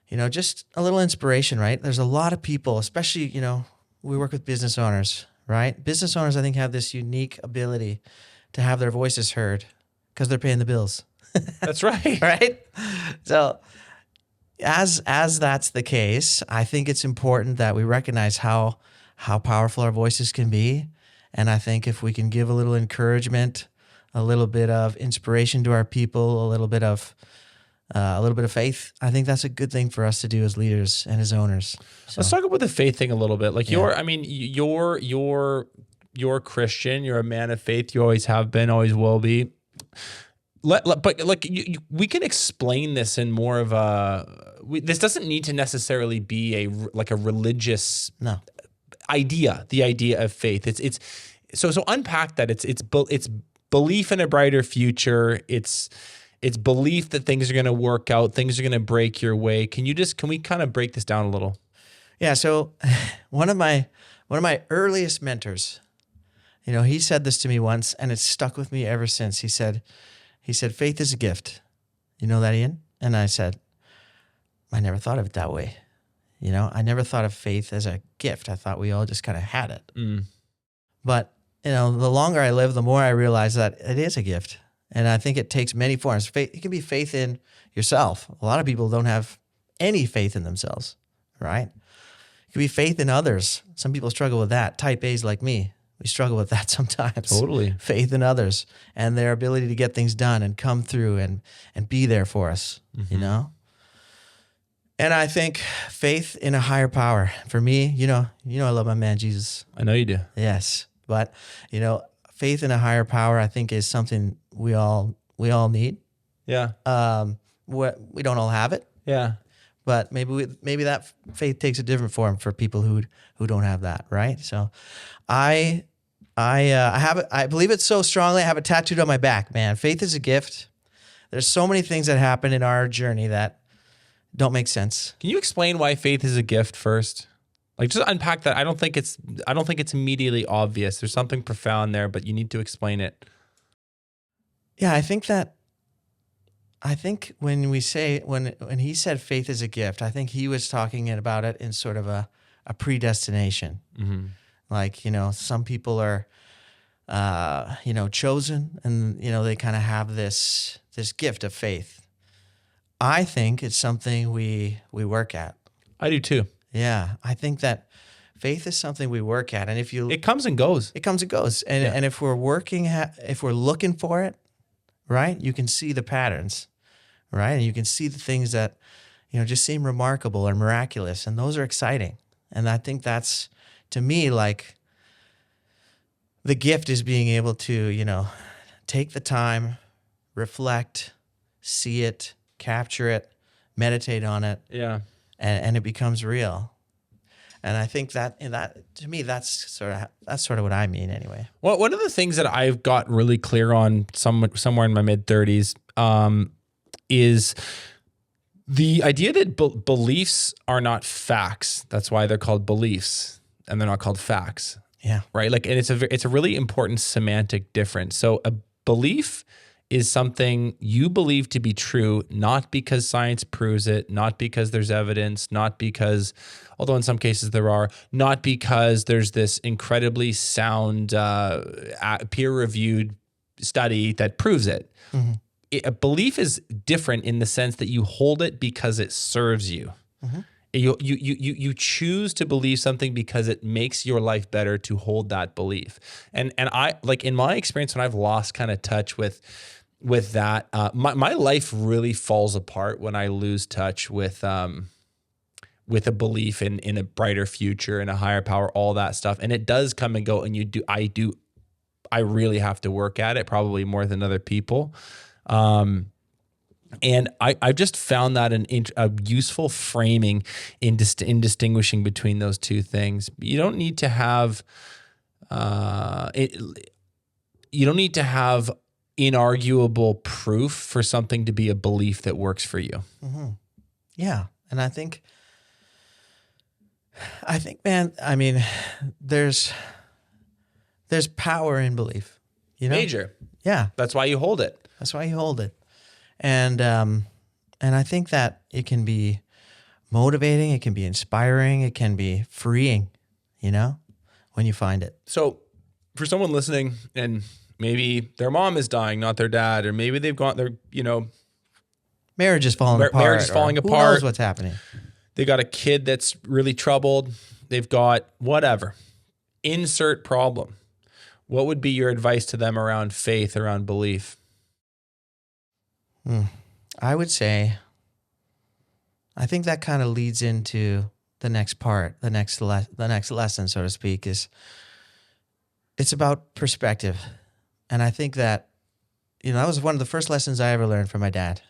just a little inspiration, right? There's a lot of people, especially, we work with business owners, right? Business owners, I think, have this unique ability to have their voices heard because they're paying the bills. That's right. Right? So as that's the case, I think it's important that we recognize how powerful our voices can be. And I think if we can give a little encouragement, a little bit of inspiration to our people, a little bit of faith, I think that's a good thing for us to do as leaders and as owners. So. Let's talk about the faith thing a little bit. Like you're Christian, you're a man of faith. You always have been, always will be. But like we can explain this in more of this doesn't need to necessarily be a religious idea. The idea of faith. It's so unpack that. It's belief in a brighter future. It's belief that things are going to work out. Things are going to break your way. Can we kind of break this down a little? Yeah. So one of my earliest mentors, he said this to me once, and it's stuck with me ever since. He said, faith is a gift. You know that, Ian? And I said, I never thought of it that way. I never thought of faith as a gift. I thought we all just kind of had it. But, the longer I live, the more I realize that it is a gift. And I think it takes many forms. Faith, it can be faith in yourself. A lot of people don't have any faith in themselves, right? It can be faith in others. Some people struggle with that. Type A's like me. We struggle with that sometimes. Totally. Faith in others and their ability to get things done and come through and be there for us, And I think faith in a higher power. For me, I love my man Jesus. I know you do. Yes. But, faith in a higher power, I think, is something we all need. Yeah. We don't all have it. Yeah. But maybe that faith takes a different form for people who don't have that, right? So, I have it. I believe it so strongly. I have it tattooed on my back, man. Faith is a gift. There's so many things that happen in our journey that don't make sense. Can you explain why faith is a gift first? Like, just unpack that. I don't think it's immediately obvious. There's something profound there, but you need to explain it. Yeah, I think when he said faith is a gift, I think he was talking about it in sort of a predestination. Like, some people are, chosen and, they kind of have this gift of faith. I think it's something we work at. I do too. Yeah. I think that faith is something we work at. And it comes and goes. It comes and goes. And if we're if we're looking for it, right, you can see the patterns, right? And you can see the things that, just seem remarkable or miraculous. And those are exciting. And I think that's, to me, like the gift is being able to, take the time, reflect, see it, capture it, meditate on it. Yeah. And it becomes real. And I think that to me, that's sort of what I mean anyway. Well, one of the things that I've got really clear on somewhere in my mid-30s is the idea that beliefs are not facts. That's why they're called beliefs and they're not called facts. Yeah. Right. Like, and it's a really important semantic difference. So a belief is something you believe to be true, not because science proves it, not because there's evidence, not because, although in some cases there are, not because there's this incredibly sound peer-reviewed study that proves it. A belief is different in the sense that you hold it because it serves you. You choose to believe something because it makes your life better to hold that belief. And I, like, in my experience, when I've lost kind of touch with that, my life really falls apart when I lose touch with with a belief in a brighter future and a higher power, all that stuff. And it does come and go. And I really have to work at it, probably more than other people. And I've just found that a useful framing in distinguishing between those two things. You don't need to have inarguable proof for something to be a belief that works for you. Mm-hmm. Yeah. And I think, man, I mean, there's power in belief, you know? Major. Yeah. That's why you hold it. That's why you hold it. And I think that it can be motivating, it can be inspiring, it can be freeing, you know, when you find it. So for someone listening and maybe their mom is dying, not their dad, or maybe they've got their, marriage is falling apart. Marriage is falling apart. Who knows what's happening? They got a kid that's really troubled. They've got whatever. Insert problem. What would be your advice to them around faith, around belief? I would say, I think that kind of leads into the next part, the next lesson, so to speak, is it's about perspective. And I think that, that was one of the first lessons I ever learned from my dad.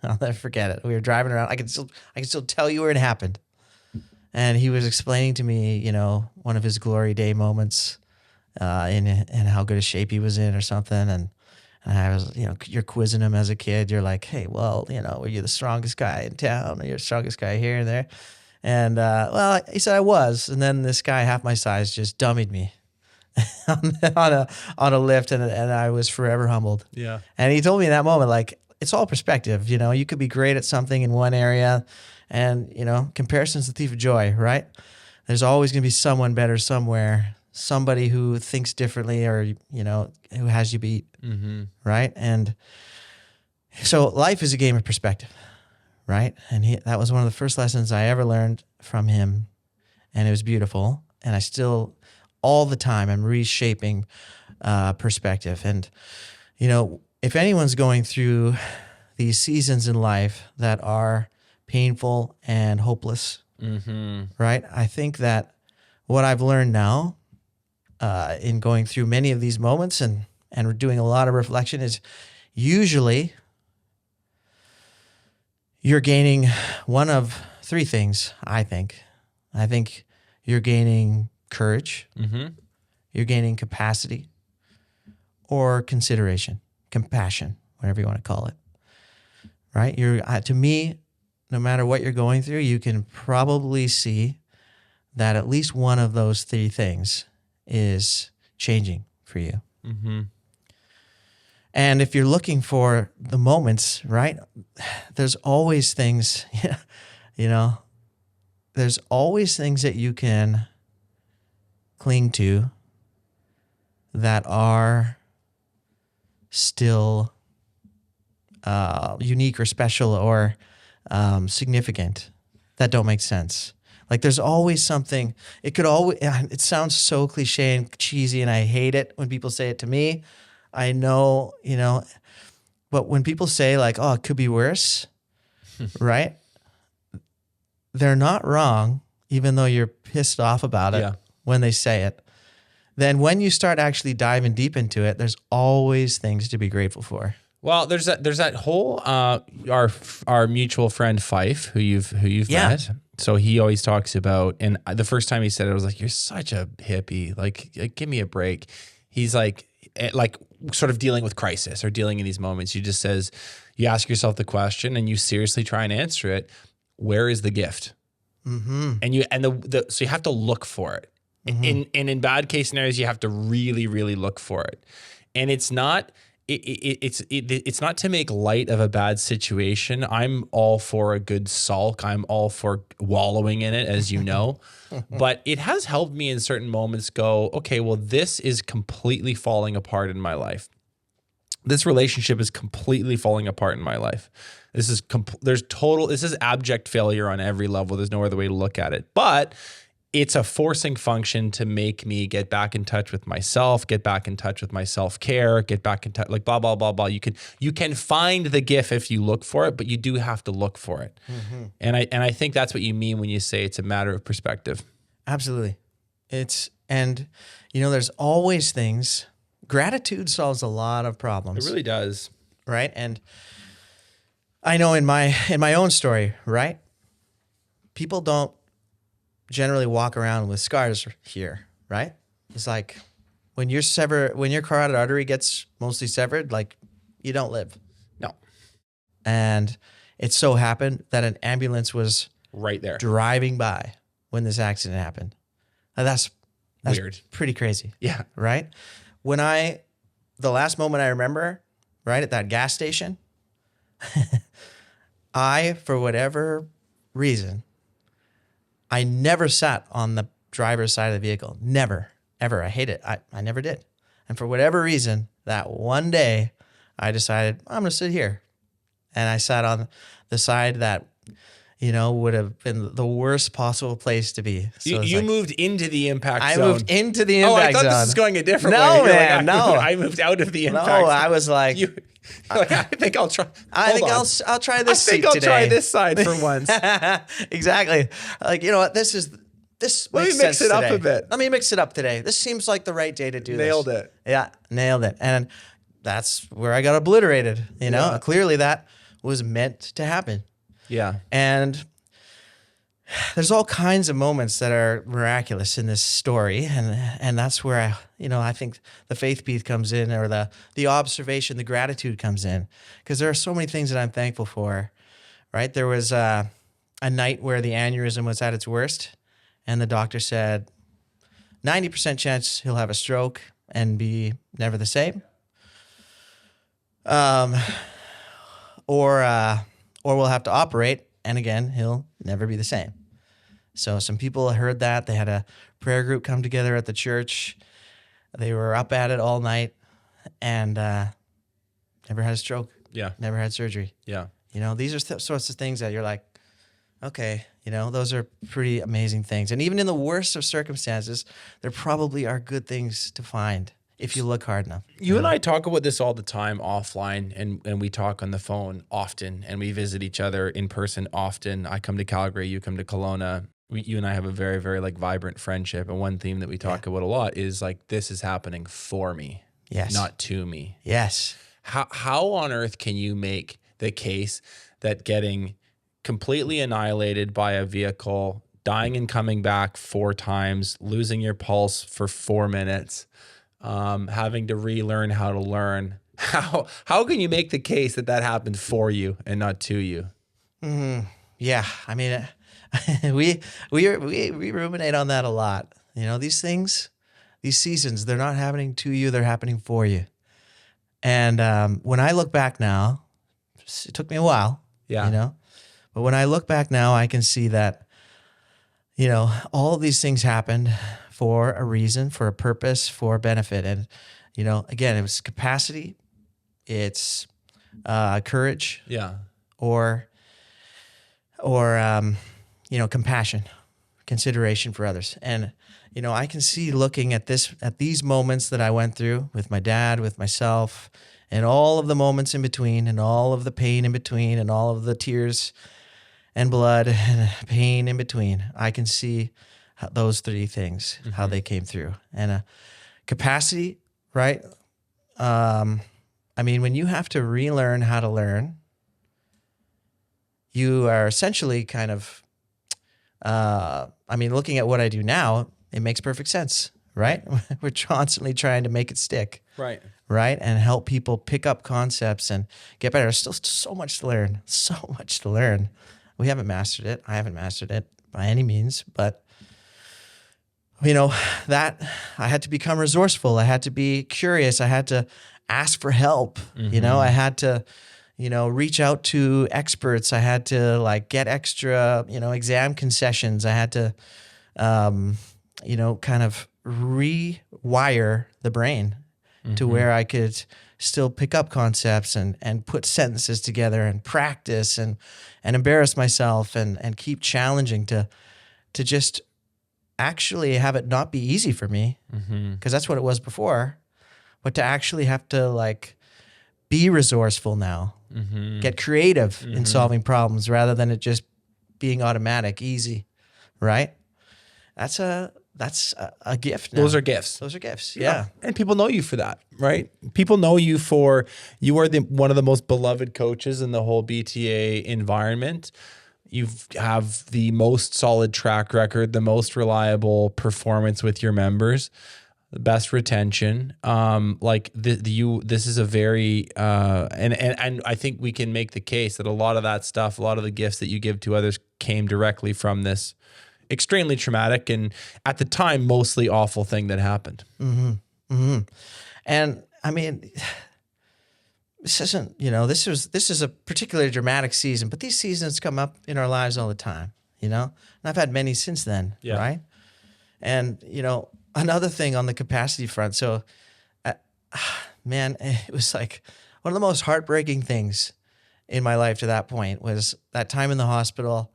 I'll never forget it. We were driving around. I can still tell you where it happened. And he was explaining to me, one of his glory day moments, in how good a shape he was in or something. And I was, you're quizzing him as a kid. You're like, hey, well, were you the strongest guy in town? Or you're the strongest guy here and there? And, he said I was. And then this guy half my size just dummied me on a lift. And I was forever humbled. Yeah. And he told me in that moment, like, it's all perspective. You could be great at something in one area and, comparison's the thief of joy, right? There's always going to be someone better somewhere, somebody who thinks differently or, who has you beat, right? And so life is a game of perspective, right? And that was one of the first lessons I ever learned from him, and it was beautiful. And I still, all the time, I'm reshaping perspective. And, if anyone's going through these seasons in life that are painful and hopeless, right? I think that what I've learned now in going through many of these moments and doing a lot of reflection is usually you're gaining one of three things, I think. I think you're gaining courage, you're gaining capacity, or consideration, compassion, whatever you want to call it, right? To me, no matter what you're going through, you can probably see that at least one of those three things is changing for you. And if you're looking for the moments, right, there's always things, there's always things that you can cling to that are still unique or special or significant that don't make sense. Like there's always something. It sounds so cliche and cheesy, and I hate it when people say it to me. I know, but when people say like, oh, it could be worse, right? They're not wrong, even though you're pissed off about it when they say it. Then when you start actually diving deep into it, there's always things to be grateful for. Well, there's that whole our mutual friend Fife, who you've met. So he always talks about, and the first time he said it, I was like, "You're such a hippie. Like give me a break." He's like sort of dealing with crisis or dealing in these moments. He just says, you ask yourself the question and you seriously try and answer it. Where is the gift? And so you have to look for it. In bad case scenarios, you have to really, really look for it. And it's not. It's not to make light of a bad situation. I'm all for a good sulk. I'm all for wallowing in it, as you know. But it has helped me in certain moments go, okay, well, this is completely falling apart in my life. This relationship is completely falling apart in my life. This is abject failure on every level. There's no other way to look at it. But it's a forcing function to make me get back in touch with myself, get back in touch with my self-care, get back in touch, like blah, blah, blah, blah. You can find the GIF if you look for it, but you do have to look for it. And I think that's what you mean when you say it's a matter of perspective. Absolutely. There's always things. Gratitude solves a lot of problems. It really does. Right. And I know in my own story, right? People don't generally walk around with scars here, right? It's like when your carotid artery gets mostly severed, like you don't live. No. And it so happened that an ambulance was right there driving by when this accident happened. Now that's weird. Pretty crazy. Yeah. Right? The last moment I remember, right, at that gas station, for whatever reason, I never sat on the driver's side of the vehicle. Never, ever. I hate it. I never did. And for whatever reason, that one day, I decided, I'm going to sit here. And I sat on the side that, would have been the worst possible place to be. So you moved into the impact zone. I moved into the impact zone. I thought this was going a different way. No, man, no. I moved out of the impact zone. zone. I was like... I think I'll try. I'll try this seat today. I think I'll try this side for once. Exactly. Like, you know what? This Let me mix it up a bit. Let me mix it up today. This seems like the right day to do Nailed this. it. Yeah, nailed it. And that's where I got obliterated. Yeah. Clearly that was meant to happen. Yeah. And there's all kinds of moments that are miraculous in this story, and that's where I think the faith piece comes in, or the observation, the gratitude comes in, because there are so many things that I'm thankful for. Right? There was a night where the aneurysm was at its worst, and the doctor said 90% chance he'll have a stroke and be never the same, or we'll have to operate. And again, he'll never be the same. So some people heard that. They had a prayer group come together at the church. They were up at it all night and never had a stroke. Yeah. Never had surgery. Yeah. These are sorts of things that you're like, okay, those are pretty amazing things. And even in the worst of circumstances, there probably are good things to find if you look hard enough. You and I talk about this all the time offline, and we talk on the phone often, and we visit each other in person often. I come to Calgary, you come to Kelowna. You and I have a very, very vibrant friendship. And one theme that we talk about a lot is this is happening for me, yes, not to me. Yes. How on earth can you make the case that getting completely annihilated by a vehicle, dying and coming back 4 times, losing your pulse for 4 minutes, having to relearn how to learn. How can you make the case that happened for you and not to you? Mm-hmm. Yeah, I mean, we ruminate on that a lot. These things, these seasons, they're not happening to you; they're happening for you. And when I look back now, it took me a while. Yeah. But when I look back now, I can see that all of these things happened for a reason, for a purpose, for a benefit. And, again, it was capacity, it's courage, yeah, or compassion, consideration for others. And, I can see looking at these moments that I went through with my dad, with myself, and all of the moments in between, and all of the pain in between, and all of the tears and blood and pain in between. I can see those 3 things, mm-hmm. how they came through. And capacity, right? When you have to relearn how to learn, you are essentially kind of, looking at what I do now, it makes perfect sense, right? We're constantly trying to make it stick. Right. Right? And help people pick up concepts and get better. There's still so much to learn. So much to learn. We haven't mastered it. I haven't mastered it by any means, but that I had to become resourceful. I had to be curious. I had to ask for help. Mm-hmm. I had to, reach out to experts. I had to get extra, exam concessions. I had to, kind of rewire the brain to where I could still pick up concepts and put sentences together and practice and embarrass myself and keep challenging to just actually have it not be easy for me, because that's what it was before, but to actually have to like be resourceful now, get creative in solving problems rather than it just being automatic, easy, right? That's a gift now. Those are gifts. Those are gifts. Yeah. And people know you for that, right? People know you for, you are one of the most beloved coaches in the whole BTA environment. You have the most solid track record, the most reliable performance with your members, the best retention. This is a very, and I think we can make the case that a lot of that stuff, a lot of the gifts that you give to others came directly from this extremely traumatic and at the time, mostly awful thing that happened. And I mean, this isn't, this is a particularly dramatic season, but these seasons come up in our lives all the time, and I've had many since then. Yeah. Right. And, another thing on the capacity front. So, man, it was like one of the most heartbreaking things in my life to that point was that time in the hospital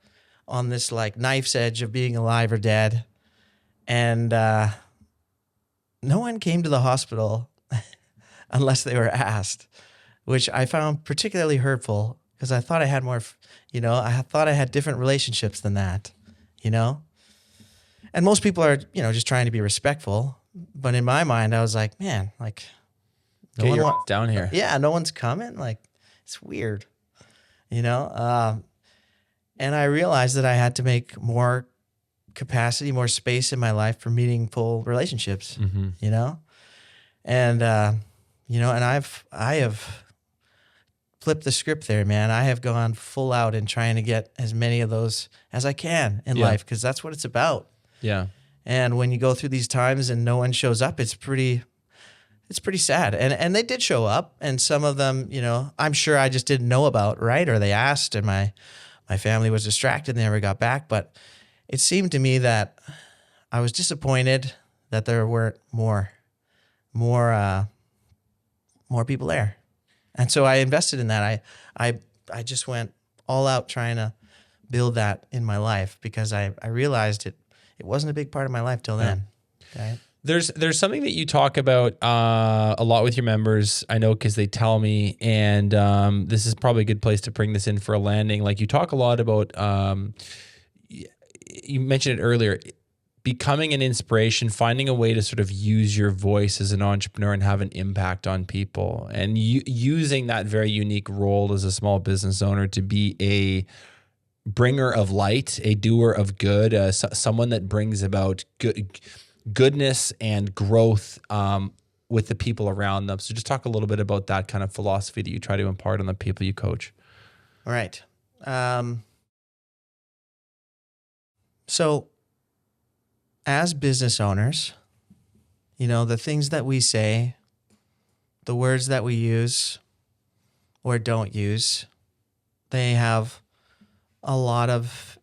on this like knife's edge of being alive or dead. And no one came to the hospital unless they were asked, which I found particularly hurtful because I thought I had more, I thought I had different relationships than that, And most people are, just trying to be respectful. But in my mind, I was like, man, like, Get your ass down here. Yeah, no one's coming. Like, it's weird, And I realized that I had to make more capacity, more space in my life for meaningful relationships, And, and I have flipped the script there, man. I have gone full out in trying to get as many of those as I can in life because that's what it's about. Yeah. And when you go through these times and no one shows up, it's pretty sad. And they did show up, and some of them, I'm sure I just didn't know about, right? Or they asked, and my family was distracted and they never got back. But it seemed to me that I was disappointed that there weren't more people there. And so I invested in that. I just went all out trying to build that in my life because I realized it wasn't a big part of my life till then. Okay. There's something that you talk about a lot with your members, I know, because they tell me, and this is probably a good place to bring this in for a landing. Like you talk a lot about, you mentioned it earlier, becoming an inspiration, finding a way to sort of use your voice as an entrepreneur and have an impact on people, and using that very unique role as a small business owner to be a bringer of light, a doer of good, someone that brings about goodness and growth with the people around them. So just talk a little bit about that kind of philosophy that you try to impart on the people you coach. All right. So as business owners, the things that we say, the words that we use or don't use, they have a lot of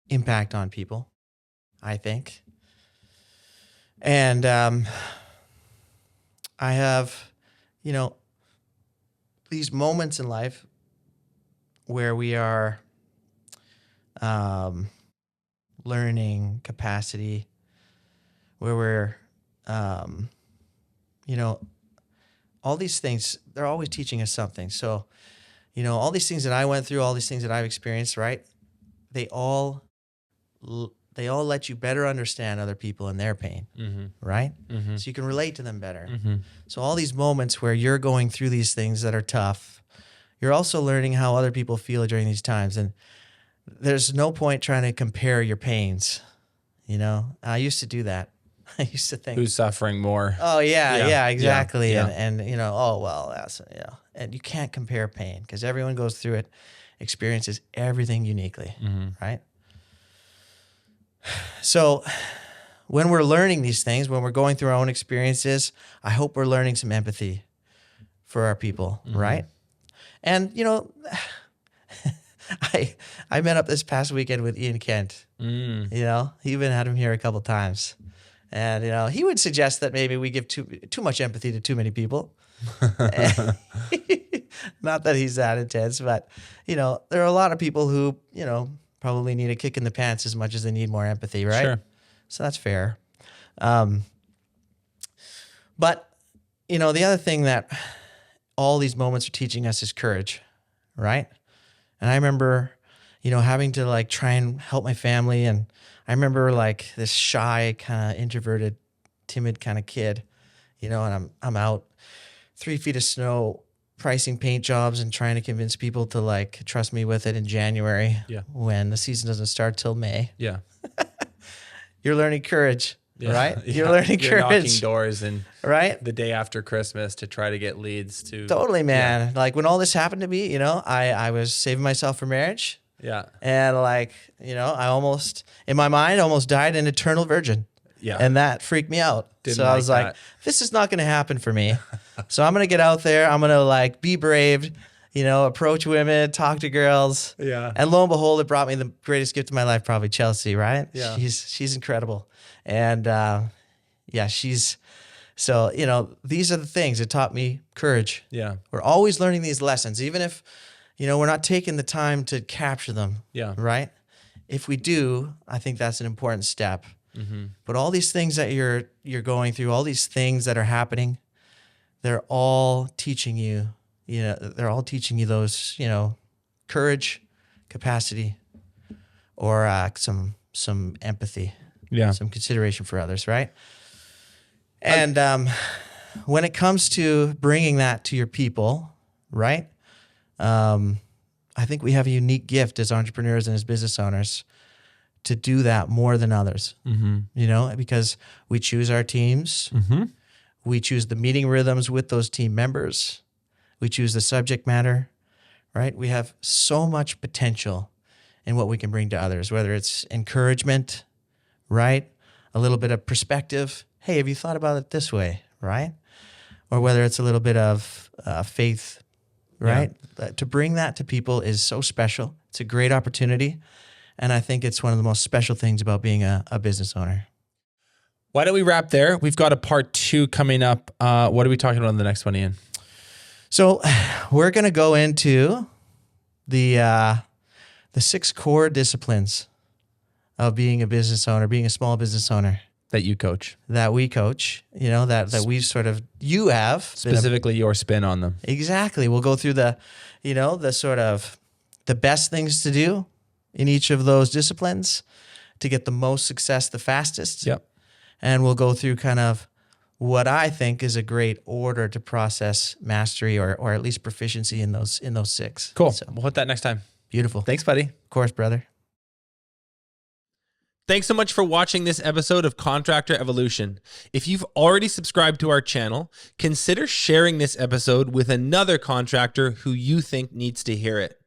impact on people, I think. And I have, these moments in life where we are learning capacity, where we're, all these things, they're always teaching us something. So, all these things that I went through, all these things that I've experienced, right? They all let you better understand other people and their pain, right? So you can relate to them better. So all these moments where you're going through these things that are tough, you're also learning how other people feel during these times. And there's no point trying to compare your pains. I used to do that. I used to think, who's suffering more? Oh yeah, exactly. Yeah. And oh well, that's and you can't compare pain because everyone goes through it, experiences everything uniquely, right? So when we're learning these things, when we're going through our own experiences, I hope we're learning some empathy for our people, right? And I met up this past weekend with Ian Kent. He even had him here a couple times. And, he would suggest that maybe we give too much empathy to too many people. Not that he's that intense, but, there are a lot of people who, probably need a kick in the pants as much as they need more empathy, right? Sure. So that's fair. But, the other thing that all these moments are teaching us is courage, right? And I remember, having to like try and help my family. And I remember like this shy, kind of introverted, timid kind of kid, and I'm out 3 feet of snow pricing paint jobs and trying to convince people to like trust me with it in January when the season doesn't start till May. Yeah. You're learning courage, right? Yeah. You're learning You're courage. knocking doors and right? the day after Christmas to try to get leads to. Totally, man. Like when all this happened to me, I was saving myself for marriage. Yeah. And like, I almost, in my mind, almost died an eternal virgin. Yeah. And that freaked me out. Didn't I was like, this is not going to happen for me. So I'm going to get out there. I'm going to like be brave, approach women, talk to girls. Yeah. And lo and behold, it brought me the greatest gift of my life, probably Chelsea, right? Yeah. She's incredible. And these are the things that taught me courage. Yeah. We're always learning these lessons, even if, we're not taking the time to capture them. Yeah. Right? If we do, I think that's an important step. Mm-hmm. But all these things that you're going through, all these things that are happening, they're all teaching you, they're all teaching you those, courage, capacity, or some empathy, some consideration for others, right? And when it comes to bringing that to your people, right? I think we have a unique gift as entrepreneurs and as business owners to do that more than others, because we choose our teams. Mm-hmm. We choose the meeting rhythms with those team members. We choose the subject matter, right? We have so much potential in what we can bring to others, whether it's encouragement, right? A little bit of perspective. Hey, have you thought about it this way, right? Or whether it's a little bit of faith, right? Yeah. To bring that to people is so special. It's a great opportunity. And I think it's one of the most special things about being a business owner. Why don't we wrap there? We've got a part 2 coming up. What are we talking about in the next one, Ian? So we're going to go into the 6 core disciplines of being a business owner, being a small business owner. That you coach. That we coach, that we sort of, you have. Specifically your spin on them. Exactly. We'll go through the sort of the best things to do in each of those disciplines to get the most success the fastest. Yep. And we'll go through kind of what I think is a great order to process mastery or at least proficiency in those 6. Cool. So, we'll hit that next time. Beautiful. Thanks, buddy. Of course, brother. Thanks so much for watching this episode of Contractor Evolution. If you've already subscribed to our channel, consider sharing this episode with another contractor who you think needs to hear it.